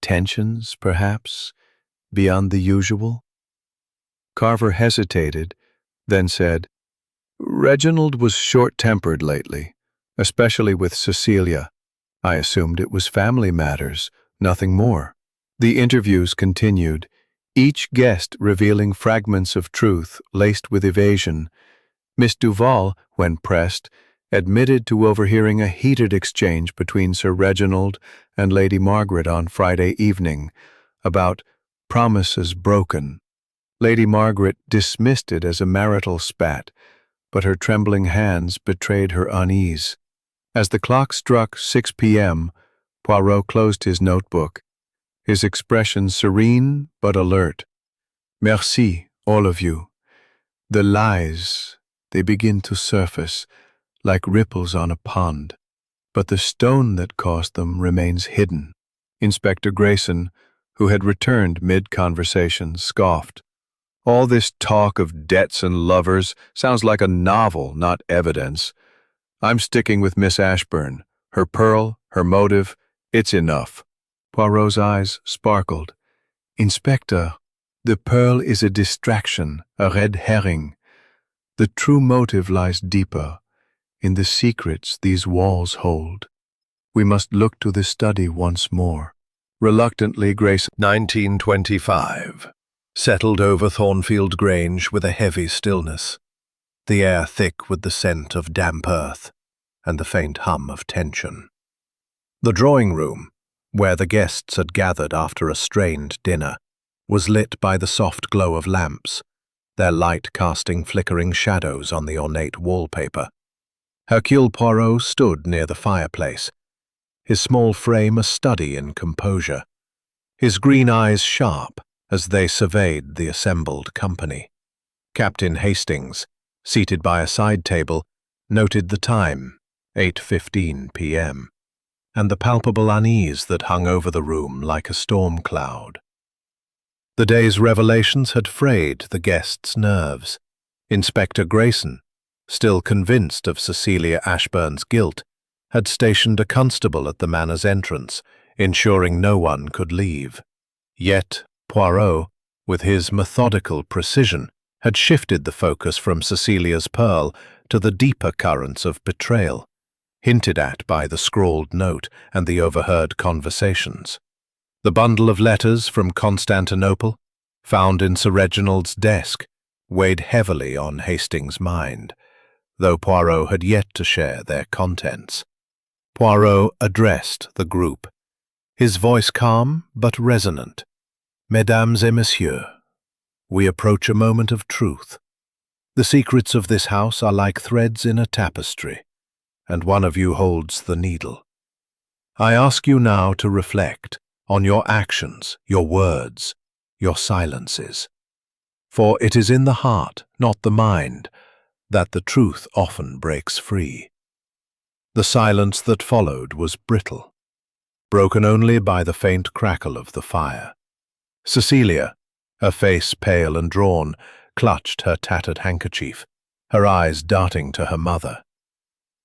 Speaker 3: tensions, perhaps, beyond the usual?" Carver hesitated, then said, "Reginald was short-tempered lately, especially with Cecilia. I assumed it was family matters, nothing more." The interviews continued, each guest revealing fragments of truth laced with evasion. Miss Duval, when pressed, admitted to overhearing a heated exchange between Sir Reginald and Lady Margaret on Friday evening about promises broken. Lady Margaret dismissed it as a marital spat, but her trembling hands betrayed her unease. As the clock struck 6 p.m., Poirot closed his notebook.
Speaker 1: his expression serene but alert. Merci, all of you. The lies, they begin to surface like ripples on a pond, but the stone that caused them remains hidden. Inspector Grayson, who had returned mid-conversation, scoffed. All this talk of debts and lovers sounds like a novel, not evidence. I'm sticking with Miss Ashburn. Her pearl, her motive, it's enough. Poirot's eyes sparkled. Inspector, the pearl is a distraction, a red herring. The true motive lies deeper, in the secrets these walls hold. We must look to the study once more. Reluctantly, Grayson
Speaker 3: 1925 settled over Thornfield Grange with a heavy stillness, the air thick with the scent of damp earth and the faint hum of tension. The drawing room, where the guests had gathered after a strained dinner, was lit by the soft glow of lamps, their light casting flickering shadows on the ornate wallpaper. Hercule Poirot stood near the fireplace, his small frame a study in composure, his green eyes sharp as they surveyed the assembled company. Captain Hastings, seated by a side table, noted the time, 8:15 p.m., and the palpable unease that hung over the room like a storm cloud. The day's revelations had frayed the guests' nerves. Inspector Grayson, still convinced of Cecilia Ashburn's guilt, had stationed a constable at the manor's entrance, ensuring no one could leave. Yet Poirot, with his methodical precision, had shifted the focus from Cecilia's pearl to the deeper currents of betrayal, hinted at by the scrawled note and the overheard conversations. The bundle of letters from Constantinople, found in Sir Reginald's desk, weighed heavily on Hastings' mind, though Poirot had yet to share their contents. Poirot addressed the group, his voice calm but resonant. Mesdames et messieurs, we approach a moment of truth. The secrets of this house are like threads in a tapestry, and one of you holds the needle. I ask you now to reflect on your actions, your words, your silences. For it is in the heart, not the mind, that the truth often breaks free. The silence that followed was brittle, broken only by the faint crackle of the fire. Cecilia, her face pale and drawn, clutched her tattered handkerchief, her eyes darting to her mother.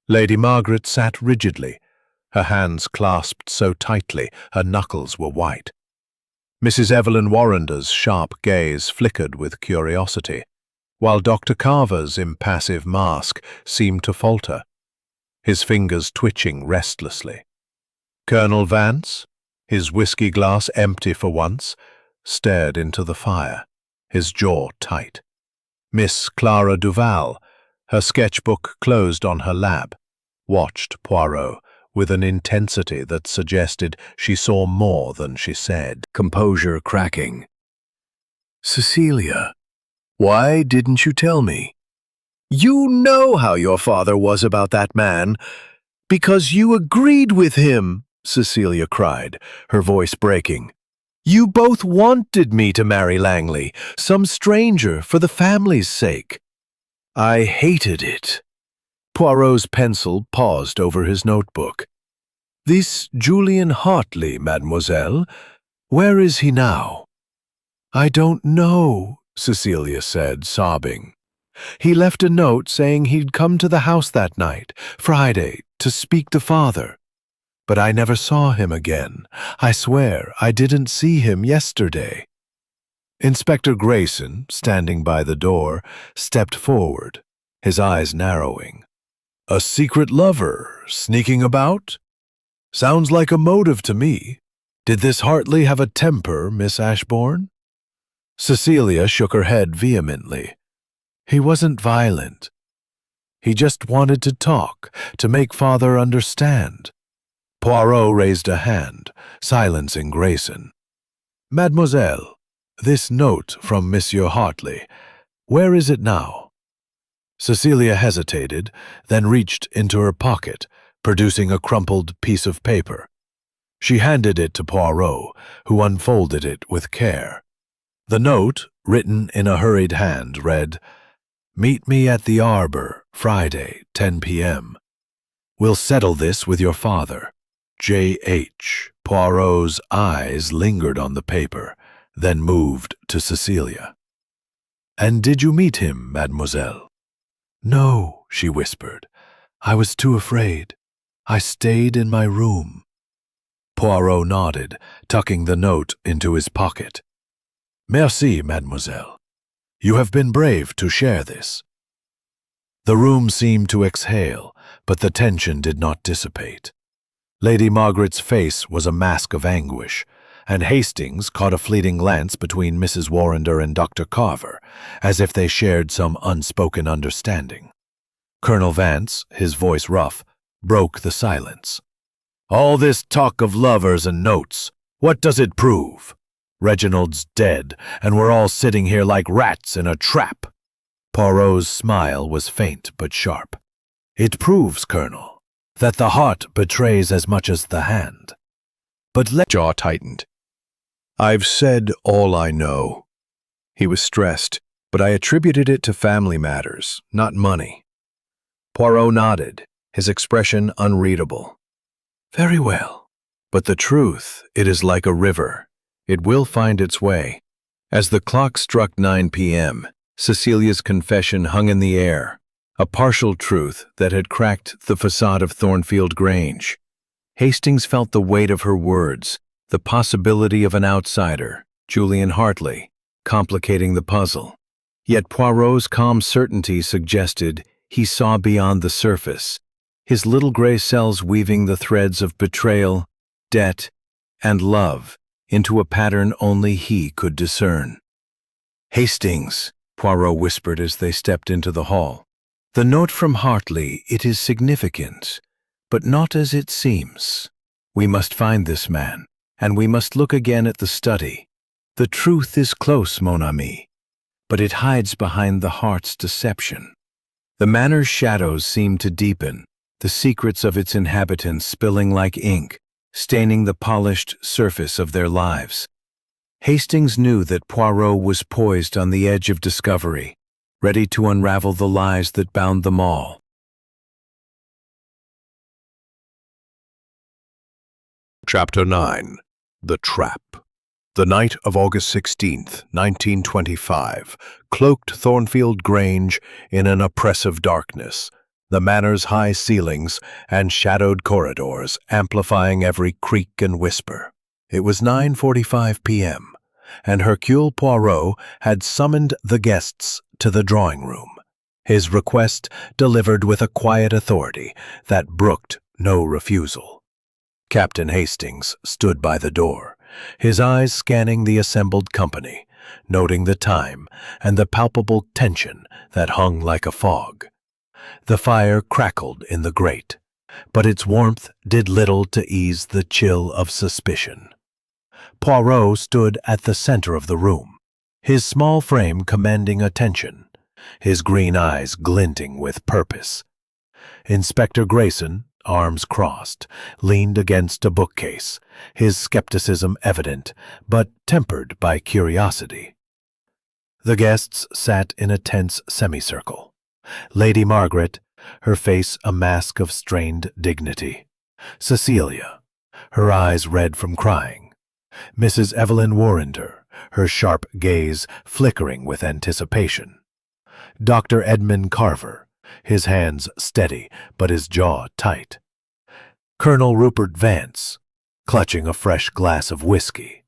Speaker 3: Lady Margaret sat rigidly, her hands clasped so tightly her knuckles were white. Mrs. Evelyn Warrender's sharp gaze flickered with curiosity, while Dr. Carver's impassive mask seemed to falter, his fingers twitching restlessly. Colonel Vance, his whiskey glass empty for once, stared into the fire, his jaw tight. Miss Clara Duval, her sketchbook closed on her lap, watched Poirot with an intensity that suggested she saw more than she said. Composure cracking. Cecilia, why didn't you tell me? You know how your father was about that man. Because you agreed with him, Cecilia cried, her voice breaking. You both wanted me to marry Langley, some stranger, for the family's sake. I hated it. Poirot's pencil paused over his notebook. This Julian Hartley, mademoiselle, where is he now? I don't know, Cecilia said, sobbing. He left a note saying he'd come to the house that night, Friday, to speak to father. But I never saw him again. I swear I didn't see him yesterday. Inspector Grayson, standing by the door, stepped forward, his eyes narrowing. A secret lover sneaking about? Sounds like a motive to me. Did this Hartley have a temper, Miss Ashbourne? Cecilia shook her head vehemently. He wasn't violent. He just wanted to talk, to make father understand. Poirot raised a hand, silencing Grayson. Mademoiselle, this note from Monsieur Hartley, where is it now? Cecilia hesitated, then reached into her pocket, producing a crumpled piece of paper.
Speaker 1: She handed it to Poirot, who unfolded it with care. The note, written in a hurried hand, read, "Meet me at the Arbor, Friday, 10 p.m. We'll settle this with your father. J.H." Poirot's eyes lingered on the paper, then moved to Cecilia. "And did you meet him, mademoiselle?" "No," she whispered. "I was too afraid. I stayed in my room." Poirot nodded, tucking the note into his pocket. "Merci, mademoiselle. You have been brave to share this." The room seemed to exhale, but the tension did not dissipate. Lady Margaret's face was a mask of anguish, and Hastings caught a fleeting glance between Mrs. Warrender and Dr. Carver, as if they shared some unspoken understanding. Colonel Vance, his voice rough, broke the silence. "All this talk of lovers and notes, what does it prove? Reginald's dead, and we're all sitting here like rats in a trap." Poirot's smile was faint but sharp. "It proves, Colonel, that the heart betrays as much as the hand. But jaw tightened. "I've said all I know." He was stressed, but I attributed it to family matters, not money. Poirot nodded, his expression unreadable. "Very well. But the truth, it is like a river. It will find its way." As the clock struck 9 p.m., Cecilia's confession hung in the air, a partial truth that had cracked the facade of Thornfield Grange. Hastings felt the weight of her words, the possibility of an outsider, Julian Hartley, complicating the puzzle. Yet Poirot's calm certainty suggested he saw beyond the surface, his little gray cells weaving the threads of betrayal, debt, and love into a pattern only he could discern. "Hastings," Poirot whispered as they stepped into the hall. "The note from Hartley, it is significant, but not as it seems. We must find this man, and we must look again at the study. The truth is close, mon ami, but it hides behind the heart's deception." The manor's shadows seemed to deepen, the secrets of its inhabitants spilling like ink, staining the polished surface of their lives. Hastings knew that Poirot was poised on the edge of discovery, ready to unravel the lies that bound them all.
Speaker 3: Chapter 9. The Trap. The night of August 16th, 1925, cloaked Thornfield Grange in an oppressive darkness, the manor's high ceilings and shadowed corridors amplifying every creak and whisper. It was 9:45 p.m., and Hercule Poirot had summoned the guests to the drawing room, his request delivered with a quiet authority that brooked no refusal. Captain Hastings stood by the door, his eyes scanning the assembled company, noting the time and the palpable tension that hung like a fog. The fire crackled in the grate, but its warmth did little to ease the chill of suspicion. Poirot stood at the center of the room, his small frame commanding attention, his green eyes glinting with purpose. Inspector Grayson, arms crossed, leaned against a bookcase, his skepticism evident, but tempered by curiosity. The guests sat in a tense semicircle. Lady Margaret, her face a mask of strained dignity. Cecilia, her eyes red from crying. Mrs. Evelyn Warrender, her sharp gaze flickering with anticipation. Dr. Edmund Carver, his hands steady but his jaw tight. Colonel Rupert Vance, clutching a fresh glass of whiskey,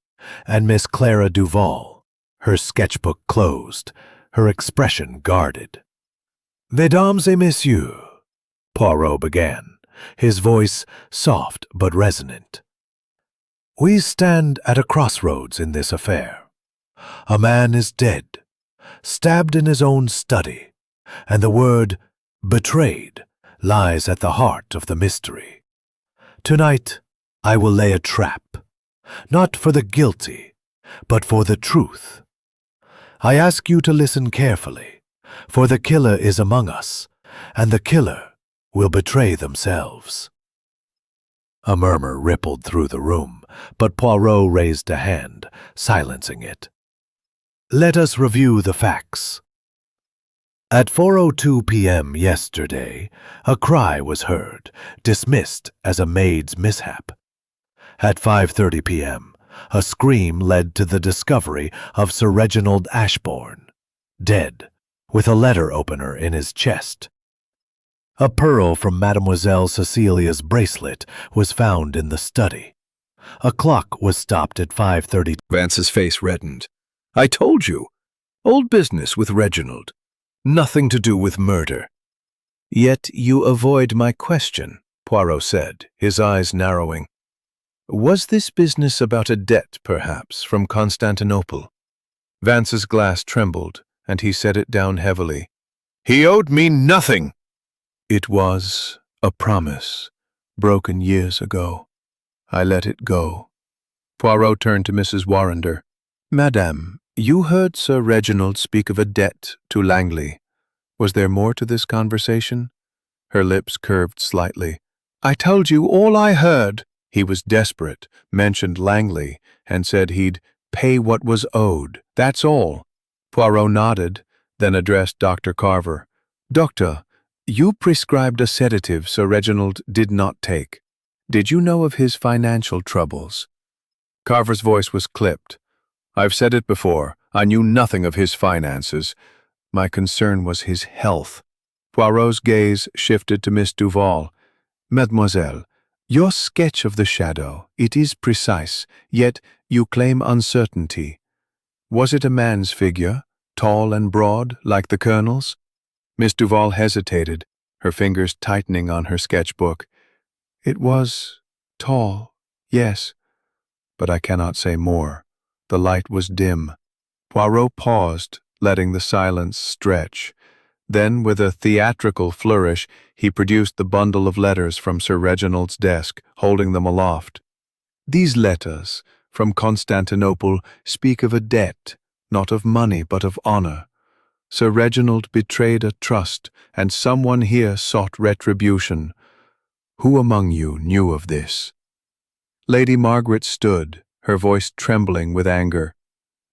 Speaker 3: and Miss Clara Duval, her sketchbook closed, her expression guarded. "Mesdames et messieurs," Poirot began, his voice soft but resonant. "We stand at a crossroads in this affair. A man is dead, stabbed in his own study, and the word betrayed lies at the heart of the mystery. Tonight, I will lay a trap, not for the guilty, but for the truth. I ask you to listen carefully, for the killer is among us, and the killer will betray themselves." A murmur rippled through the room, but Poirot raised a hand, silencing it. "Let us review the facts. At 4:02 p.m. yesterday, a cry was heard, dismissed as a maid's mishap. At 5:30 p.m., a scream led to the discovery of Sir Reginald Ashbourne, dead, with a letter opener in his chest. A pearl from Mademoiselle Cecilia's bracelet was found in the study. A clock was stopped at 5:30.
Speaker 1: Vance's face reddened. I told you. Old business with Reginald. Nothing to do with murder. Yet you avoid my question, Poirot said, his eyes narrowing. Was this business about a debt, perhaps, from Constantinople? Vance's glass trembled, and he set it down heavily. He owed me nothing! It was a promise, broken years ago. I let it go. Poirot turned to Mrs. Warrender. Madame, you heard Sir Reginald speak of a debt to Langley. Was there more to this conversation? Her lips curved slightly. I told you all I heard. He was desperate, mentioned Langley, and said he'd pay what was owed. That's all. Poirot nodded, then addressed Dr. Carver. Doctor, you prescribed a sedative Sir Reginald did not take. Did you know of his financial troubles? Carver's voice was clipped. I've said it before. I knew nothing of his finances. My concern was his health. Poirot's gaze shifted to Miss Duval. Mademoiselle, your sketch of the shadow, it is precise, yet you claim uncertainty. Was it a man's figure, tall and broad, like the Colonel's? Miss Duval hesitated, her fingers tightening on her sketchbook. It was tall, yes, but I cannot say more. The light was dim. Poirot paused, letting the silence stretch. Then, with a theatrical flourish, he produced the bundle of letters from Sir Reginald's desk, holding them aloft. These letters, from Constantinople, speak of a debt, not of money but of honor. Sir Reginald betrayed a trust, and someone here sought retribution. Who among you knew of this? Lady Margaret stood, her voice trembling with anger.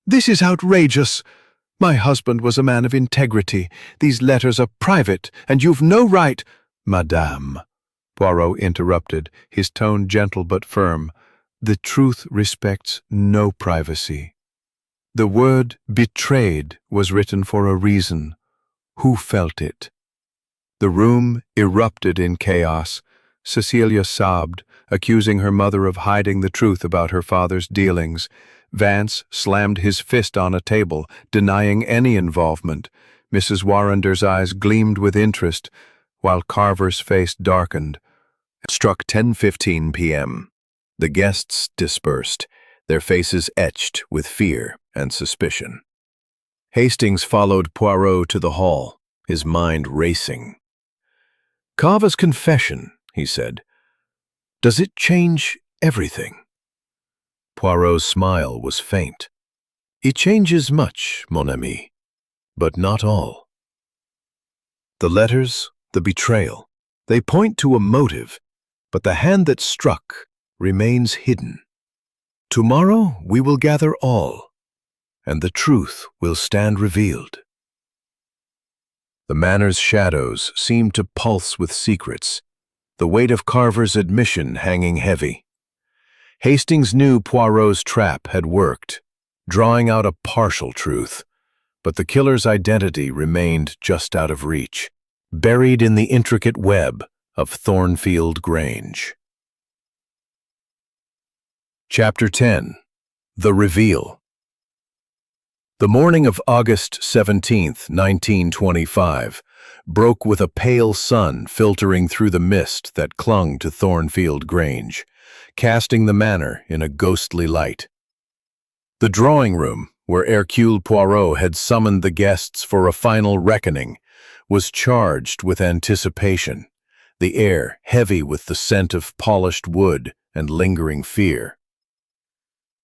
Speaker 1: This is outrageous! My husband was a man of integrity. These letters are private, and you've no right— Madame, Poirot interrupted, his tone gentle but firm. The truth respects no privacy. The word betrayed was written for a reason. Who felt it? The room erupted in chaos. Cecilia sobbed, accusing her mother of hiding the truth about her father's dealings. Vance slammed his fist on a table, denying any involvement. Mrs. Warrender's eyes gleamed with interest, while Carver's face darkened. It struck 10:15 p.m. The guests dispersed, their faces etched with fear and suspicion. Hastings followed Poirot to the hall, his mind racing. Carver's confession, he said. Does it change everything? Poirot's smile was faint. It changes much, mon ami, but not all. The letters, the betrayal, they point to a motive, but the hand that struck remains hidden. Tomorrow we will gather all, and the truth will stand revealed. The manor's shadows seemed to pulse with secrets, the weight of Carver's admission hanging heavy. Hastings knew Poirot's trap had worked, drawing out a partial truth, but the killer's identity remained just out of reach, buried in the intricate web of Thornfield Grange. Chapter 10. The Reveal. The morning of August 17, 1925, broke with a pale sun filtering through the mist that clung to Thornfield Grange, casting the manor in a ghostly light. The drawing room, where Hercule Poirot had summoned the guests for a final reckoning, was charged with anticipation, the air heavy with the scent of polished wood and lingering fear.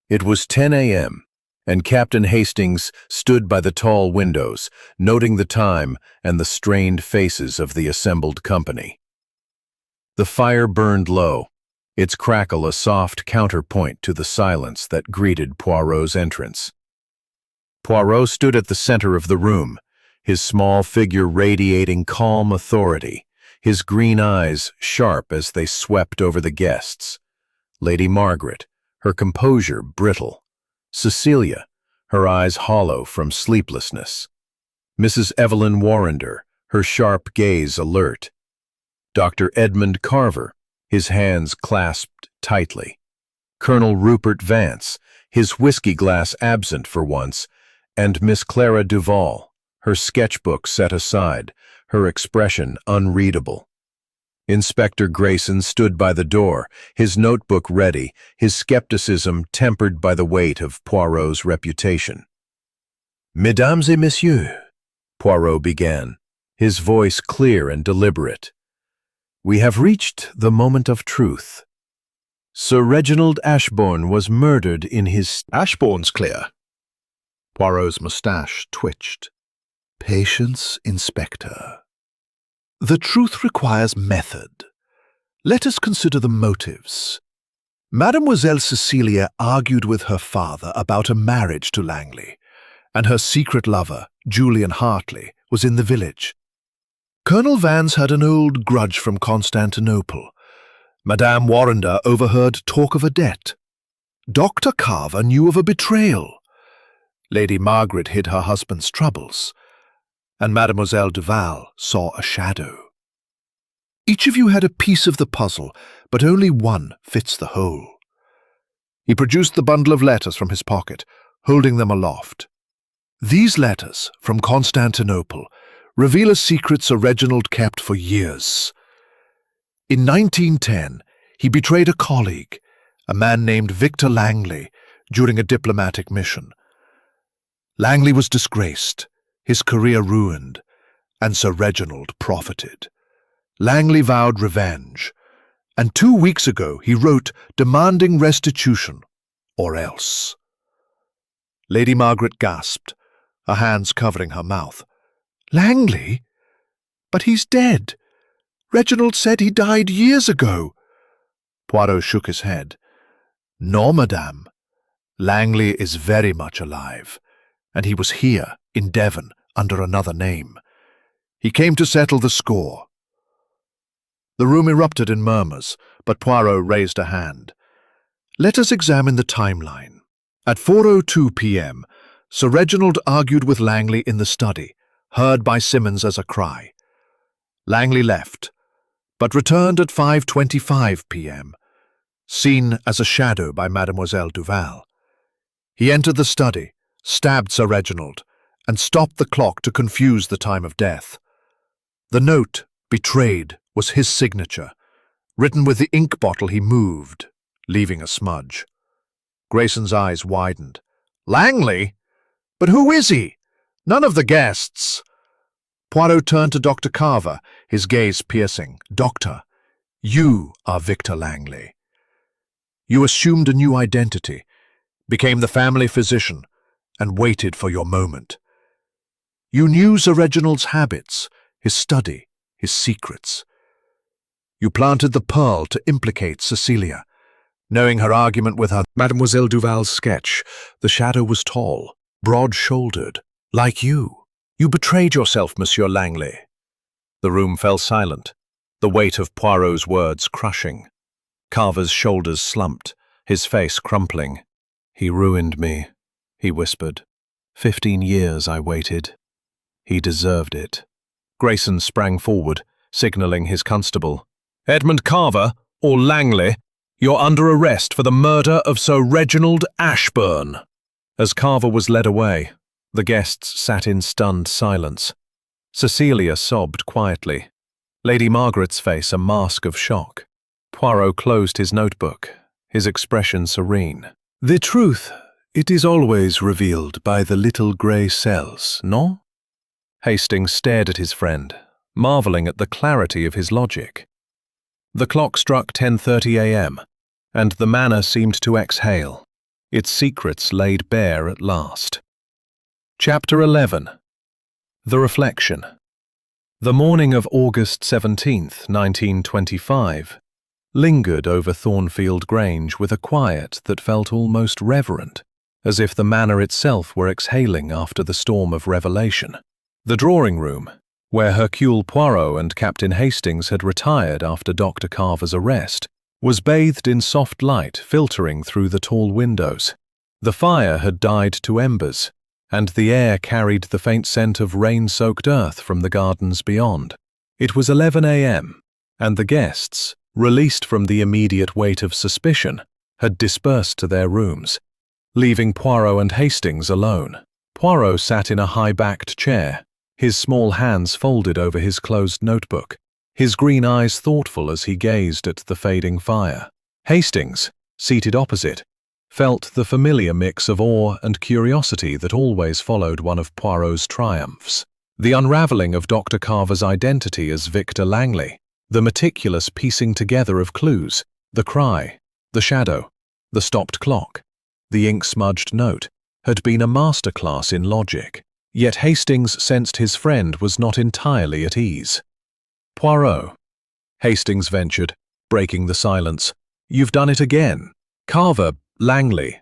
Speaker 1: It was 10 a.m., and Captain Hastings stood by the tall windows, noting the time and the strained faces of the assembled company. The fire burned low, its crackle a soft counterpoint to the silence that greeted Poirot's entrance. Poirot stood at the center of the room, his small figure radiating calm authority, his green eyes sharp as they swept over the guests. Lady Margaret, her composure brittle. Cecilia, her eyes hollow from sleeplessness. Mrs. Evelyn Warrender, her sharp gaze alert. Dr. Edmund Carver, his hands clasped tightly. Colonel Rupert Vance, his whiskey glass absent for once, and Miss Clara Duval, her sketchbook set aside, her expression unreadable. Inspector Grayson stood by the door, his notebook ready, his skepticism tempered by the weight of Poirot's reputation. "Mesdames et messieurs," Poirot began, his voice clear and deliberate, "we have reached the moment of truth. Sir Reginald Ashbourne was murdered in his—"
Speaker 3: "Ashbourne's clear." Poirot's moustache twitched. "Patience, Inspector. The truth requires method. Let us consider the motives. Mademoiselle Cecilia argued with her father about a marriage to Langley, and her secret lover, Julian Hartley, was in the village. Colonel Vance had an old grudge from Constantinople. Madame Warrender overheard talk of a debt. Dr. Carver knew of a betrayal. Lady Margaret hid her husband's troubles, and Mademoiselle Duval saw a shadow. Each of you had a piece of the puzzle, but only one fits the whole." He produced the bundle of letters from his pocket, holding them aloft. "These letters, from Constantinople, reveal a secret Sir Reginald kept for years. In 1910, he betrayed a colleague, a man named Victor Langley, during a diplomatic mission. Langley was disgraced, his career ruined, and Sir Reginald profited. Langley vowed revenge, and 2 weeks ago he wrote demanding restitution, or else." Lady Margaret gasped, her hands covering her mouth. "Langley? But he's dead. Reginald said he died years ago." Poirot shook his head. "No, madame. Langley is very much alive, and he was here, in Devon, under another name. He came to settle the score." The room erupted in murmurs, but Poirot raised a hand. "Let us examine the timeline. At 4:02 p.m., Sir Reginald argued with Langley in the study, heard by Simmons as a cry. Langley left, but returned at 5:25 p.m., seen as a shadow by Mademoiselle Duval. He entered the study, stabbed Sir Reginald, and stopped the clock to confuse the time of death. The note, betrayed, was his signature, written with the ink bottle he moved, leaving a smudge. Grayson's eyes widened. "Langley? But who is he? None of the guests." Poirot turned to Dr. Carver, his gaze piercing. "Doctor, you are Victor Langley. You assumed a new identity, became the family physician, and waited for your moment. You knew Sir Reginald's habits, his study, his secrets. You planted the pearl to implicate Cecilia, knowing her argument with her Mademoiselle Duval's sketch. The shadow was tall, broad-shouldered, like you. You betrayed yourself, Monsieur Langley." The room fell silent, the weight of Poirot's words crushing. Carver's shoulders slumped, his face crumpling. "He ruined me," he whispered. 15 years I waited. He deserved it. Grayson sprang forward, signaling his constable. "Edmund Carver, or Langley, you're under arrest for the murder of Sir Reginald Ashbourne." As Carver was led away, the guests sat in stunned silence. Cecilia sobbed quietly, Lady Margaret's face a mask of shock. Poirot closed his notebook, his expression serene. "The truth, it is always revealed by the little grey cells, no?" Hastings stared at his friend, marvelling at the clarity of his logic. The clock struck 10:30 a.m., and the manor seemed to exhale, its secrets laid bare at last. Chapter 11. The Reflection. The morning of August 17th, 1925,
Speaker 1: lingered over Thornfield Grange with a quiet that felt almost reverent, as if the manor itself were exhaling after the storm of revelation. The drawing room, where Hercule Poirot and Captain Hastings had retired after Dr. Carver's arrest, was bathed in soft light filtering through the tall windows. The fire had died to embers, and the air carried the faint scent of rain-soaked earth from the gardens beyond. It was 11 a.m., and the guests, released from the immediate weight of suspicion, had dispersed to their rooms, leaving Poirot and Hastings alone. Poirot sat in a high-backed chair, his small hands folded over his closed notebook, his green eyes thoughtful as he gazed at the fading fire. Hastings, seated opposite, felt the familiar mix of awe and curiosity that always followed one of Poirot's triumphs. The unraveling of Dr. Carver's identity as Victor Langley, the meticulous piecing together of clues, the cry, the shadow, the stopped clock, the ink-smudged note, had been a masterclass in logic. Yet Hastings sensed his friend was not entirely at ease. "Poirot," Hastings ventured, breaking the silence, "you've done it again. Carver, Langley,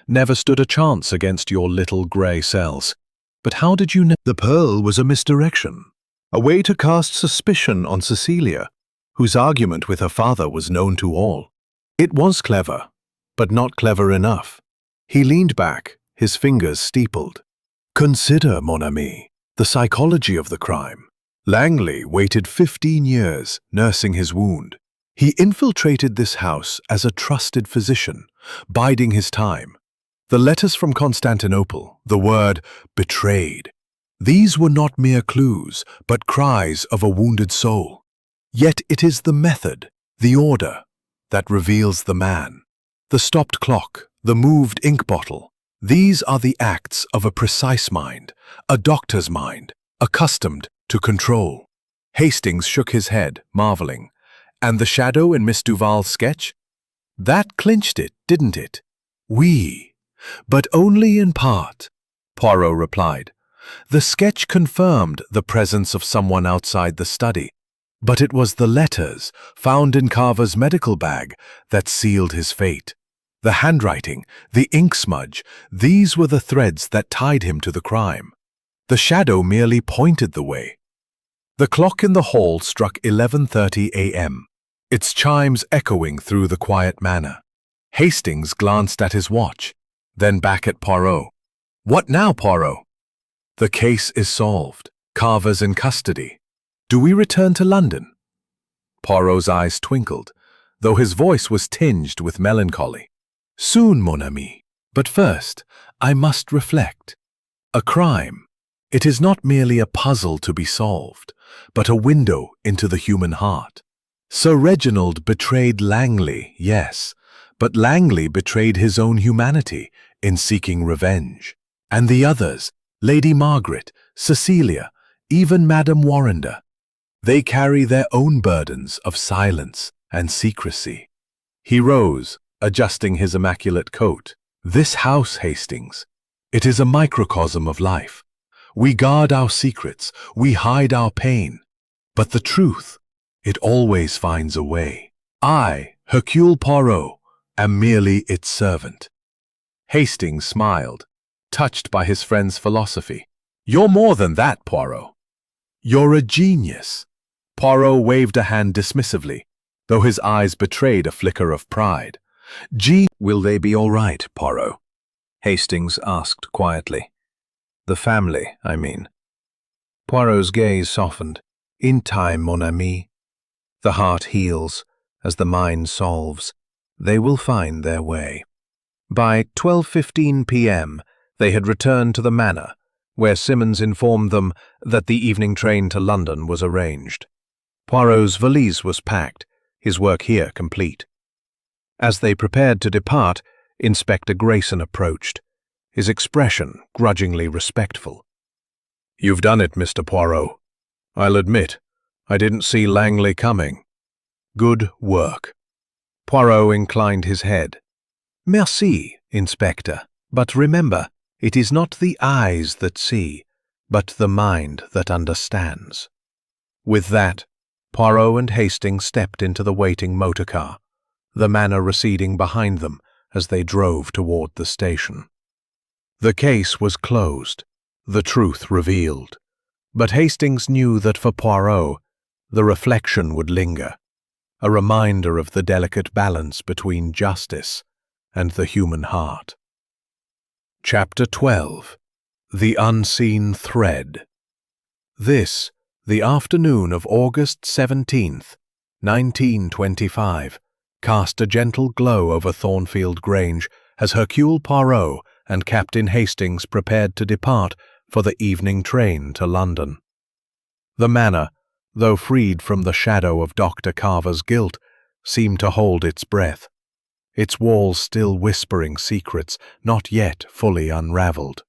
Speaker 1: never stood a chance against your little grey cells. But how did you know?"
Speaker 3: The pearl was a misdirection, a way to cast suspicion on Cecilia, whose argument with her father was known to all. It was clever, but not clever enough. He leaned back, his fingers steepled. "Consider, mon ami, the psychology of the crime. Langley waited 15 years nursing his wound. He infiltrated this house as a trusted physician, biding his time. The letters from Constantinople, the word betrayed. These were not mere clues, but cries of a wounded soul. Yet it is the method, the order, that reveals the man. The stopped clock, the moved ink bottle, these are the acts of a precise mind, a doctor's mind, accustomed to control." Hastings shook his head, marveling. "And the shadow in Miss Duval's sketch? That clinched it, didn't it?" "Oui, but only in part," Poirot replied. "The sketch confirmed the presence of someone outside the study, but it was the letters found in Carver's medical bag that sealed his fate. The handwriting, the ink smudge, these were the threads that tied him to the crime. The shadow merely pointed the way." The clock in the hall struck 11:30 a.m., its chimes echoing through the quiet manor. Hastings glanced at his watch, then back at Poirot. "What now, Poirot?" "The case is solved. Carver's in custody. Do we return to London?" Poirot's eyes twinkled, though his voice was tinged with melancholy. "Soon, mon ami. But first, I must reflect. A crime. It is not merely a puzzle to be solved, but a window into the human heart. Sir Reginald betrayed Langley, yes, but Langley betrayed his own humanity in seeking revenge. And the others, Lady Margaret, Cecilia, even Madame Warrender, they carry their own burdens of silence and secrecy." He rose, adjusting his immaculate coat. "This house, Hastings, it is a microcosm of life. We guard our secrets, we hide our pain. But the truth, it always finds a way. I, Hercule Poirot, am merely its servant." Hastings smiled, touched by his friend's philosophy. "You're more than that, Poirot. You're a genius." Poirot waved a hand dismissively, though his eyes betrayed a flicker of pride. "Will they be all right, Poirot?" Hastings asked quietly. "The family, I mean." Poirot's gaze softened. "In time, mon ami. The heart heals, as the mind solves. They will find their way." By 12:15 p.m., they had returned to the manor, where Simmons informed them that the evening train to London was arranged. Poirot's valise was packed, his work here complete. As they prepared to depart, Inspector Grayson approached, his expression grudgingly respectful. "You've done it, Mr. Poirot. I'll admit, I didn't see Langley coming. Good work." Poirot inclined his head. "Merci, Inspector. But remember, it is not the eyes that see, but the mind that understands." With that,
Speaker 1: Poirot and Hastings stepped into the waiting motorcar, the manor receding behind them as they drove toward the station. The case was closed, the truth revealed, but Hastings knew that for Poirot, the reflection would linger, a reminder of the delicate balance between justice and the human heart. Chapter 12. The Unseen Thread. This, the afternoon of August 17th, 1925, cast a gentle glow over Thornfield Grange as Hercule Poirot and Captain Hastings prepared to depart for the evening train to London. The manor, though freed from the shadow of Dr. Carver's guilt, seemed to hold its breath, its walls still whispering secrets not yet fully unraveled.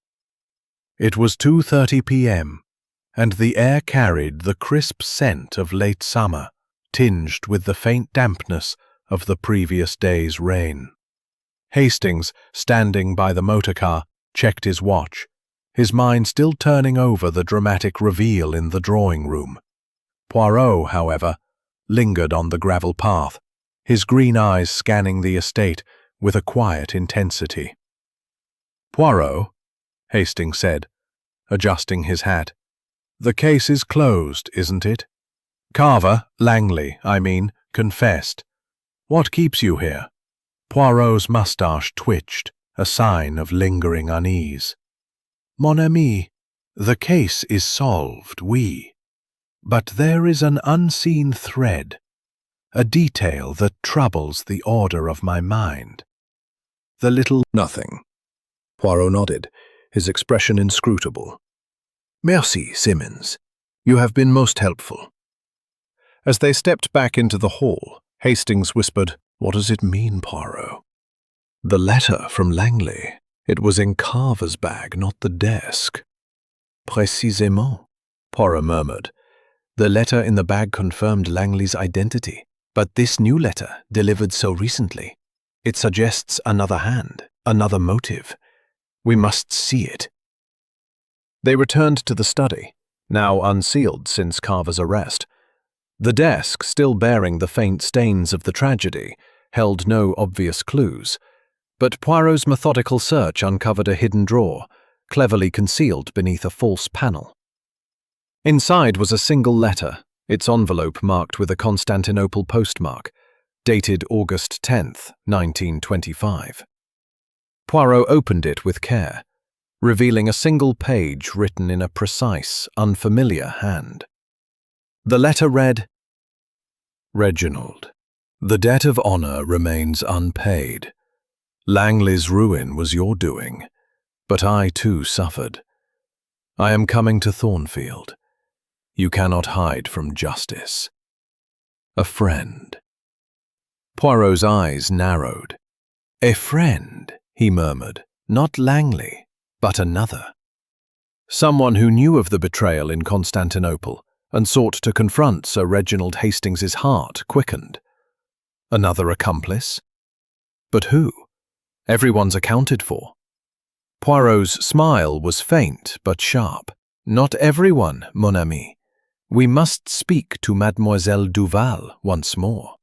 Speaker 1: It was 2:30 p.m., and the air carried the crisp scent of late summer, tinged with the faint dampness of the previous day's rain. Hastings, standing by the motorcar, checked his watch, his mind still turning over the dramatic reveal in the drawing room. Poirot, however, lingered on the gravel path, his green eyes scanning the estate with a quiet intensity. "Poirot," Hastings said, adjusting his hat, "the case is closed, isn't it? Langley, confessed. What keeps you here?" Poirot's moustache twitched, a sign of lingering unease. "Mon ami, the case is solved, oui. But there is an unseen thread, a detail that troubles the order of my mind. The little—"
Speaker 3: Nothing. Poirot nodded, his expression inscrutable. "Merci, Simmons. You have been most helpful." As they stepped back into the hall, Hastings whispered, "What does it mean, Poirot?" "The letter from Langley. It was in Carver's bag, not the desk." "Précisément," Poirot murmured. "The letter in the bag confirmed Langley's identity, but this new letter, delivered so recently, it suggests another hand, another motive. We must see it." They returned to the study, now unsealed since Carver's arrest. The desk, still bearing the faint stains of the tragedy, held no obvious clues, but Poirot's methodical search uncovered a hidden drawer, cleverly concealed beneath a false panel. Inside was a single letter, its envelope marked with a Constantinople postmark, dated August 10th, 1925. Poirot opened it with care, revealing a single page written in a precise, unfamiliar hand. The letter read, "Reginald, the debt of honor remains unpaid. Langley's ruin was your doing, but I too suffered. I am coming to Thornfield. You cannot hide from justice. A friend." Poirot's eyes narrowed. "A friend," he murmured, "not Langley, but another. Someone who knew of the betrayal in Constantinople and sought to confront Sir Reginald Hastings's heart quickened. Another accomplice? But who? Everyone's accounted for." Poirot's smile was faint but sharp. "Not everyone, mon ami. We must speak to Mademoiselle Duval once more."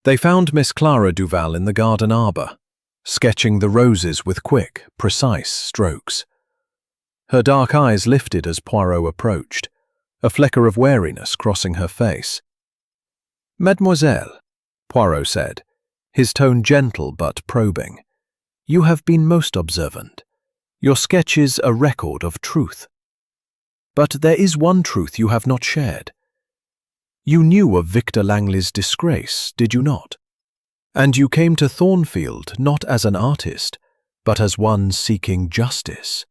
Speaker 3: They found Miss Clara Duval in the garden arbor, sketching the roses with quick, precise strokes. Her dark eyes lifted as Poirot approached, a flicker of wariness crossing her face. "Mademoiselle," Poirot said, his tone gentle but probing, "you have been most observant. Your sketch is a record of truth. But there is one truth you have not shared. You knew of Victor Langley's disgrace, did you not? And you came to Thornfield not as an artist, but as one seeking justice."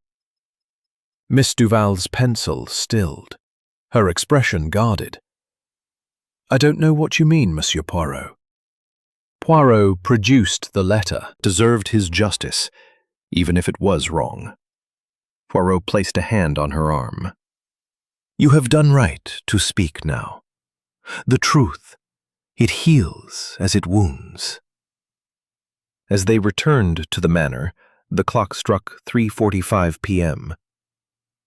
Speaker 3: Miss Duval's pencil stilled, her expression guarded. "I don't know what you mean, Monsieur Poirot." Poirot produced the letter.
Speaker 2: Deserved his justice, even if it was wrong. Poirot placed a hand on her arm.
Speaker 3: "You have done right to speak now. The truth, it heals as it wounds."
Speaker 2: As they returned to the manor, the clock struck 3:45 p.m.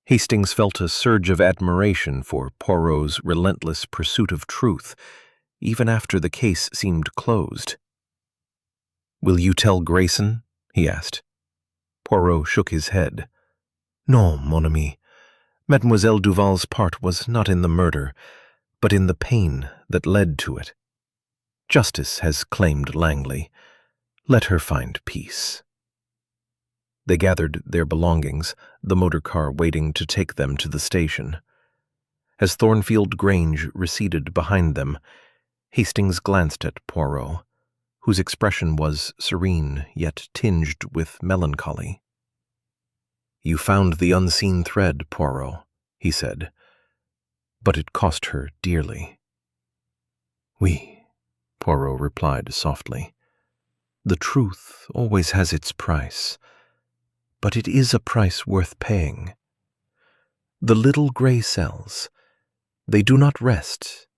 Speaker 2: Hastings felt a surge of admiration for Poirot's relentless pursuit of truth, even after the case seemed closed. "Will you tell Grayson?" he asked. Poirot shook his head. "Non, mon ami. Mademoiselle Duval's part was not in the murder, but in the pain that led to it. Justice has claimed Langley. Let her find peace." They gathered their belongings, the motor car waiting to take them to the station. As Thornfield Grange receded behind them, Hastings glanced at Poirot, whose expression was serene yet tinged with melancholy. "You found the unseen thread, Poirot," he said, "but it cost her dearly." "Oui," Poirot replied softly. "The truth always has its price, but it is a price worth paying. The little gray cells, they do not rest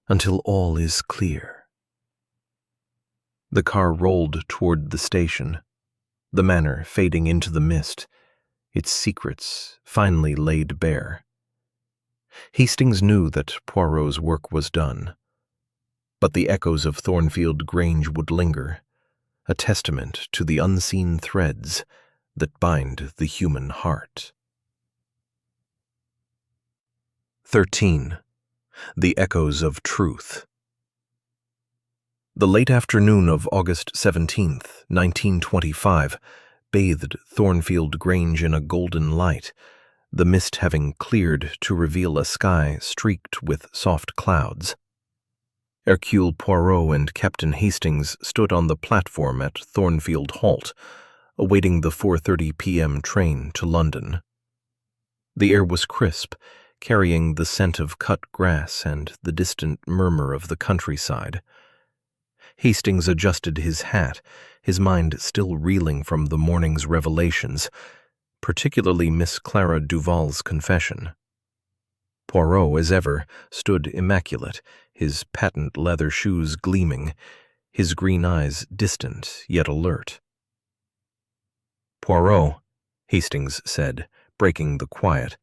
Speaker 2: until all is clear." The car rolled toward the station, the manor fading into the mist, its secrets finally laid bare. Hastings knew that Poirot's work was done, but the echoes of Thornfield Grange would linger, a testament to the unseen threads that bind the human heart. 13. The Echoes of Truth. The late afternoon of August 17th, 1925, bathed Thornfield Grange in a golden light, the mist having cleared to reveal a sky streaked with soft clouds. Hercule Poirot and Captain Hastings stood on the platform at Thornfield Halt, awaiting the 4:30 p.m. train to London. The air was crisp, carrying the scent of cut grass and the distant murmur of the countryside. Hastings adjusted his hat, his mind still reeling from the morning's revelations, particularly Miss Clara Duval's confession. Poirot, as ever, stood immaculate, his patent leather shoes gleaming, his green eyes distant yet alert. "Poirot," Hastings said, breaking the quiet.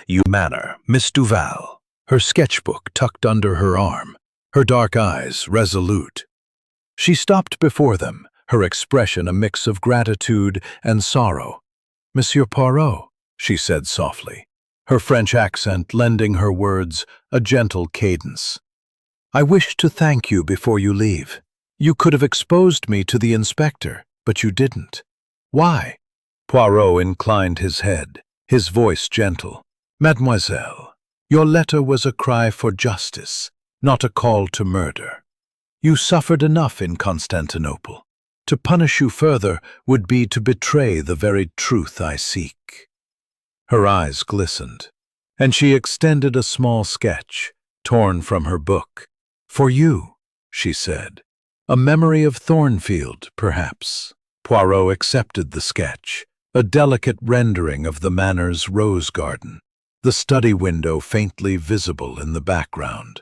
Speaker 3: "You manner, Miss Duval, her sketchbook tucked under her arm, her dark eyes resolute." She stopped before them, her expression a mix of gratitude and sorrow. "Monsieur Poirot," she said softly, her French accent lending her words a gentle cadence. "I wish to thank you before you leave. You could have exposed me to the inspector, but you didn't. Why?" Poirot inclined his head, his voice gentle. "Mademoiselle, your letter was a cry for justice, not a call to murder. You suffered enough in Constantinople. To punish you further would be to betray the very truth I seek." Her eyes glistened, and she extended a small sketch, torn from her book. "For you," she said. "A memory of Thornfield, perhaps." Poirot accepted the sketch, a delicate rendering of the manor's rose garden, the study window faintly visible in the background.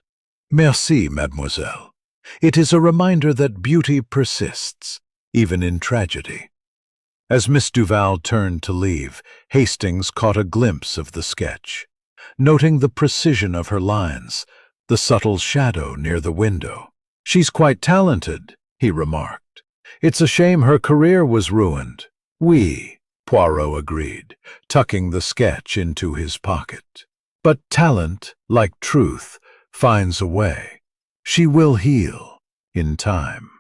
Speaker 3: "Merci, mademoiselle. It is a reminder that beauty persists, even in tragedy." As Miss Duval turned to leave, Hastings caught a glimpse of the sketch. Noting the precision of her lines, the subtle shadow near the window. "She's quite talented," he remarked. "It's a shame her career was ruined." "Oui," Poirot agreed, tucking the sketch into his pocket. "But talent, like truth, finds a way. She will heal, in time."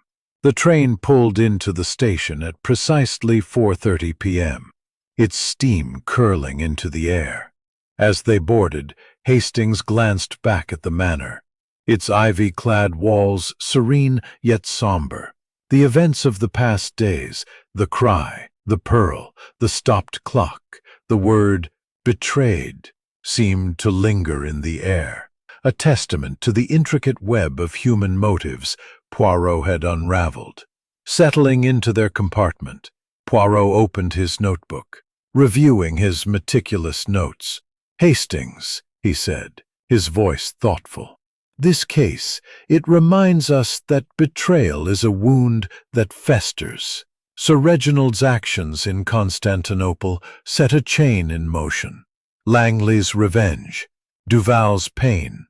Speaker 3: The train pulled into the station at precisely 4:30 p.m., its steam curling into the air. As they boarded, Hastings glanced back at the manor, its ivy-clad walls serene yet somber. The events of the past days, the cry, the pearl, the stopped clock, the word betrayed, seemed to linger in the air, a testament to the intricate web of human motives Poirot had unraveled. Settling into their compartment, Poirot opened his notebook, reviewing his meticulous notes. "Hastings," he said, his voice thoughtful. "This case, it reminds us that betrayal is a wound that festers. Sir Reginald's actions in Constantinople set a chain in motion.
Speaker 1: Langley's revenge, Duval's pain,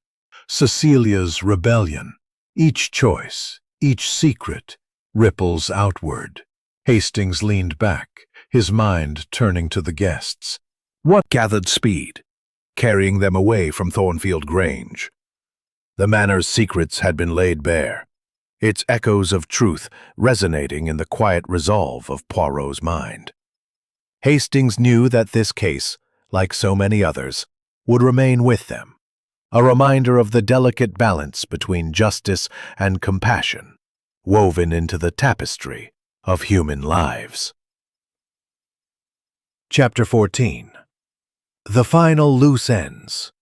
Speaker 1: Cecilia's rebellion. Each choice, each secret, ripples outward. Hastings leaned back, his mind turning to the guests.
Speaker 3: What gathered speed, carrying them away from Thornfield Grange? The manor's secrets had been laid bare, its echoes of truth resonating in the quiet resolve of Poirot's mind. Hastings knew that this case, like so many others, would remain with them, a reminder of the delicate balance between justice and compassion, woven into the tapestry of human lives. Chapter 14. The Final Loose Ends.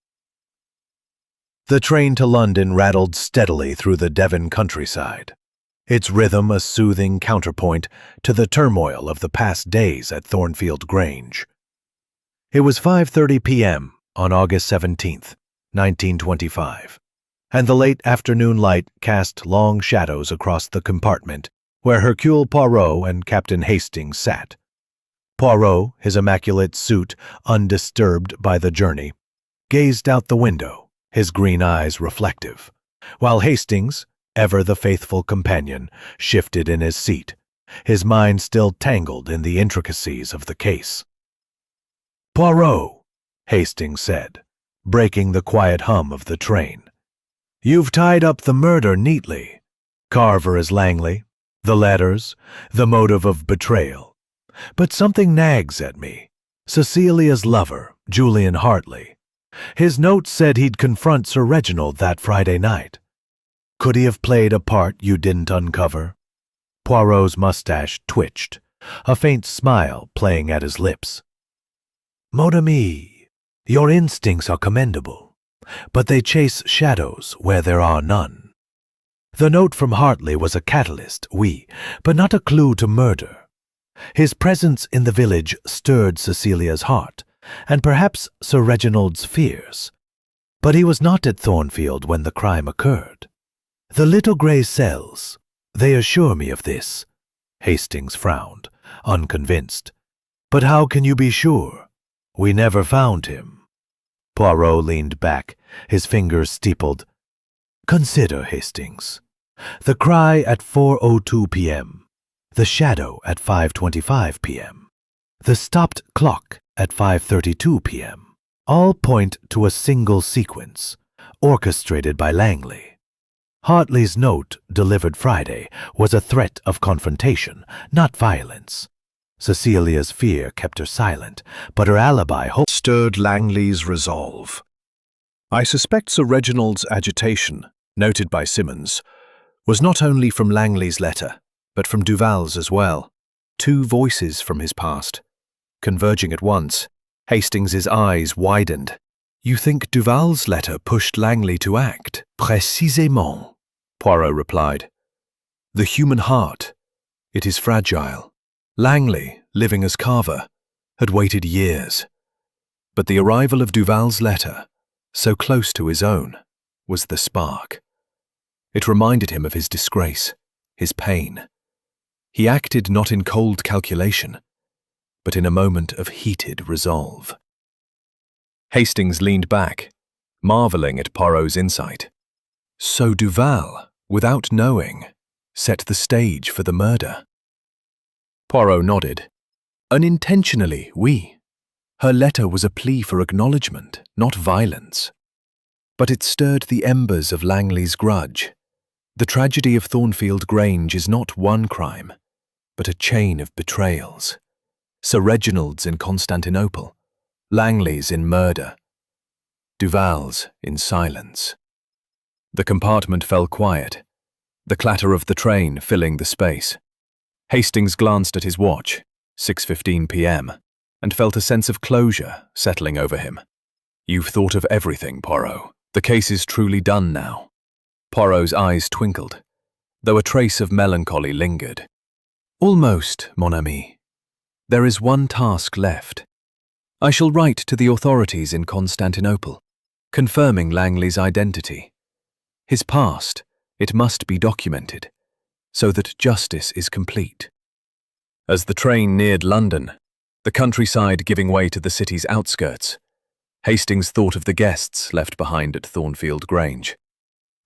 Speaker 3: The train to London rattled steadily through the Devon countryside, its rhythm a soothing counterpoint to the turmoil of the past days at Thornfield Grange. It was 5:30 p.m. on August 17th, 1925, and the late afternoon light cast long shadows across the compartment where Hercule Poirot and Captain Hastings sat. Poirot, his immaculate suit undisturbed by the journey, gazed out the window, his green eyes reflective, while Hastings, ever the faithful companion, shifted in his seat, his mind still tangled in the intricacies of the case. "Poirot," Hastings said, breaking the quiet hum of the train, "you've tied up the murder neatly. Carver is Langley, the letters, the motive of betrayal. But something nags at me. Cecilia's lover, Julian Hartley. His note said he'd confront Sir Reginald that Friday night. Could he have played a part you didn't uncover?" Poirot's mustache twitched, a faint smile playing at his lips. "Mon ami, your instincts are commendable, but they chase shadows where there are none. The note from Hartley was a catalyst, oui, but not a clue to murder. His presence in the village stirred Cecilia's heart, and perhaps Sir Reginald's fears. But he was not at Thornfield when the crime occurred. The little grey cells, they assure me of this." Hastings frowned, unconvinced. "But how can you be sure? We never found him." Poirot leaned back, his fingers steepled. "Consider, Hastings. The cry at 4:02 p.m., the shadow at 5:25 p.m., the stopped clock at 5:32 p.m., all point to a single sequence, orchestrated by Langley. Hartley's note, delivered Friday, was a threat of confrontation, not violence. Cecilia's fear kept her silent, but her alibi stirred Langley's resolve. I suspect Sir Reginald's agitation, noted by Simmons, was not only from Langley's letter, but from Duval's as well. Two voices from his past. Converging at once, Hastings's eyes widened. "You think Duval's letter pushed Langley to act?" "Précisément," Poirot replied. "The human heart, it is fragile. Langley, living as Carver, had waited years. But the arrival of Duval's letter, so close to his own, was the spark. It reminded him of his disgrace, his pain. He acted not in cold calculation, but in a moment of heated resolve." Hastings leaned back, marveling at Poirot's insight. So Duval, without knowing, set the stage for the murder. Poirot nodded. "Unintentionally, oui. Her letter was a plea for acknowledgement, not violence. But it stirred the embers of Langley's grudge. The tragedy of Thornfield Grange is not one crime, but a chain of betrayals. Sir Reginald's in Constantinople, Langley's in murder, Duval's in silence." The compartment fell quiet, the clatter of the train filling the space. Hastings glanced at his watch, 6:15 p.m., and felt a sense of closure settling over him. "You've thought of everything, Poirot. The case is truly done now." Poirot's eyes twinkled, though a trace of melancholy lingered. "Almost, mon ami. There is one task left. I shall write to the authorities in Constantinople, confirming Langley's identity. His past, it must be documented, so that justice is complete." As the train neared London, the countryside giving way to the city's outskirts,
Speaker 2: Hastings thought of the guests left behind at Thornfield Grange.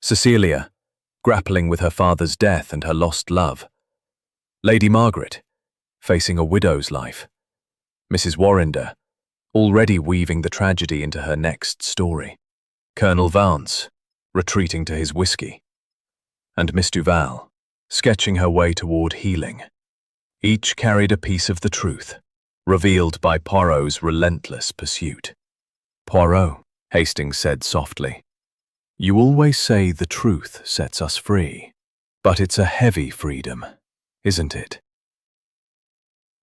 Speaker 2: Cecilia, grappling with her father's death and her lost love. Lady Margaret, facing a widow's life. Mrs. Warrinder, already weaving the tragedy into her next story. Colonel Vance, retreating to his whiskey. And Miss Duval, sketching her way toward healing. Each carried a piece of the truth, revealed by Poirot's relentless pursuit. "Poirot," Hastings said softly, "you always say the truth sets us free, but it's a heavy freedom, isn't it?"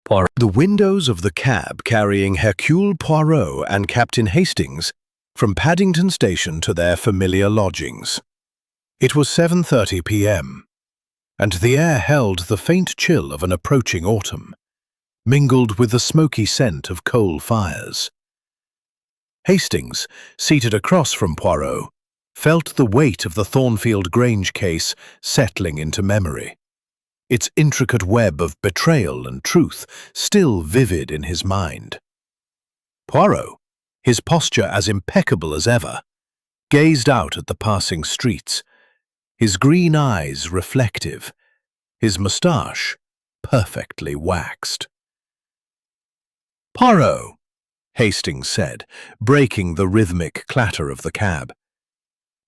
Speaker 2: Poirot.
Speaker 3: The windows of the cab carrying Hercule Poirot and Captain Hastings from Paddington Station to their familiar lodgings. It was 7:30 p.m., and the air held the faint chill of an approaching autumn, mingled with the smoky scent of coal fires. Hastings, seated across from Poirot, felt the weight of the Thornfield Grange case settling into memory, its intricate web of betrayal and truth still vivid in his mind. Poirot, his posture as impeccable as ever, gazed out at the passing streets, his green eyes reflective, his moustache perfectly waxed. "Poirot," Hastings said, breaking the rhythmic clatter of the cab.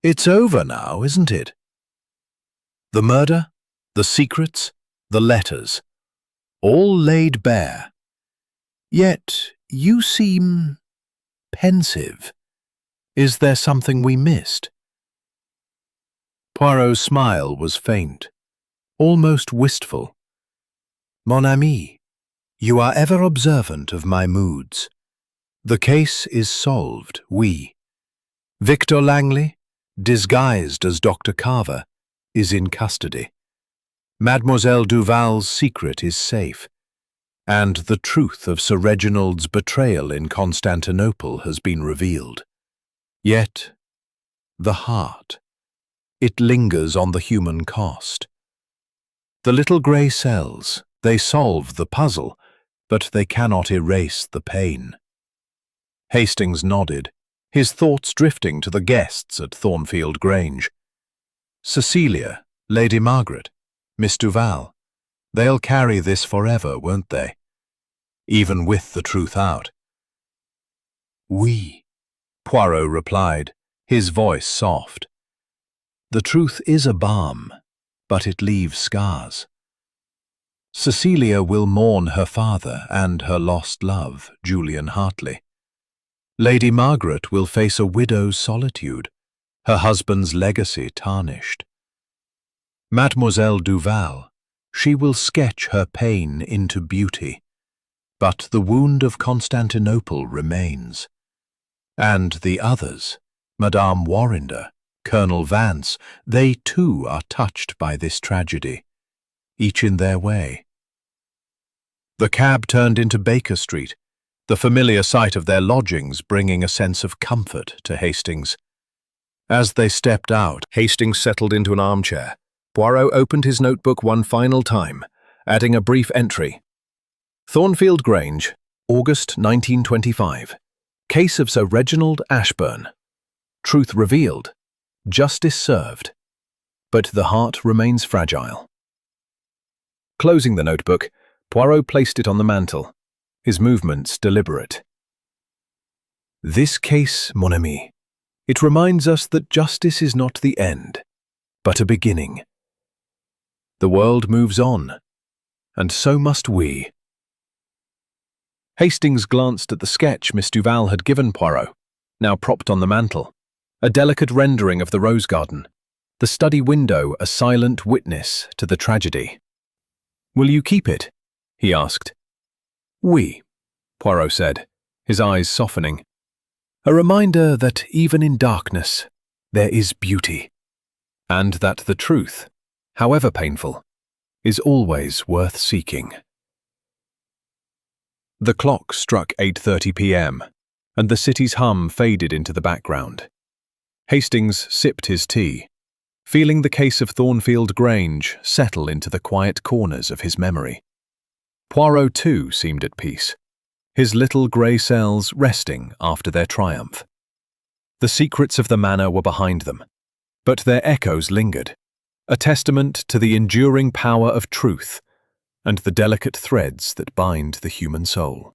Speaker 3: "It's over now, isn't it? The murder, the secrets, the letters, all laid bare. Yet you seem pensive. Is there something we missed?" Poirot's smile was faint, almost wistful. "Mon ami, you are ever observant of my moods. The case is solved, oui. Victor Langley, disguised as Dr. Carver, is in custody. Mademoiselle Duval's secret is safe, and the truth of Sir Reginald's betrayal in Constantinople has been revealed. Yet, the heart, it lingers on the human cost. The little grey cells, they solve the puzzle, but they cannot erase the pain." Hastings nodded, his thoughts drifting to the guests at Thornfield Grange. Cecilia, Lady Margaret, Miss Duval, they'll carry this forever, won't they? Even with the truth out. "Oui," Poirot replied, his voice soft. "The truth is a balm, but it leaves scars. Cecilia will mourn her father and her lost love, Julian Hartley. Lady Margaret will face a widow's solitude, her husband's legacy tarnished. Mademoiselle Duval, she will sketch her pain into beauty, but the wound of Constantinople remains. And the others, Madame Warrinder, Colonel Vance, they too are touched by this tragedy, each in their way." The cab turned into Baker Street, the familiar sight of their lodgings bringing a sense of comfort to Hastings. As they stepped out, Hastings settled into an armchair. Poirot opened his notebook one final time, adding a brief entry. "Thornfield Grange, August 1925. Case of Sir Reginald Ashburn. Truth revealed. Justice served. But the heart remains fragile." Closing the notebook, Poirot placed it on the mantel, his movements deliberate. "This case, mon ami, it reminds us that justice is not the end, but a beginning. The world moves on, and so must we." Hastings glanced at the sketch Miss Duval had given Poirot, now propped on the mantel, a delicate rendering of the rose garden, the study window a silent witness to the tragedy. "Will you keep it?" he asked. "Oui," Poirot said, his eyes softening. "A reminder that even in darkness, there is beauty, and that the truth, however painful, is always worth seeking." The clock struck 8:30 p.m., and the city's hum faded into the background. Hastings sipped his tea, feeling the case of Thornfield Grange settle into the quiet corners of his memory. Poirot, too, seemed at peace,
Speaker 2: his little grey cells resting after their triumph. The secrets of the manor were behind them, but their echoes lingered, a testament to the enduring power of truth and the delicate threads that bind the human soul.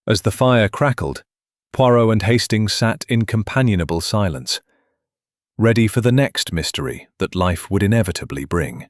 Speaker 2: As the fire crackled, Poirot and Hastings sat in companionable silence, ready for the next mystery that life would inevitably bring.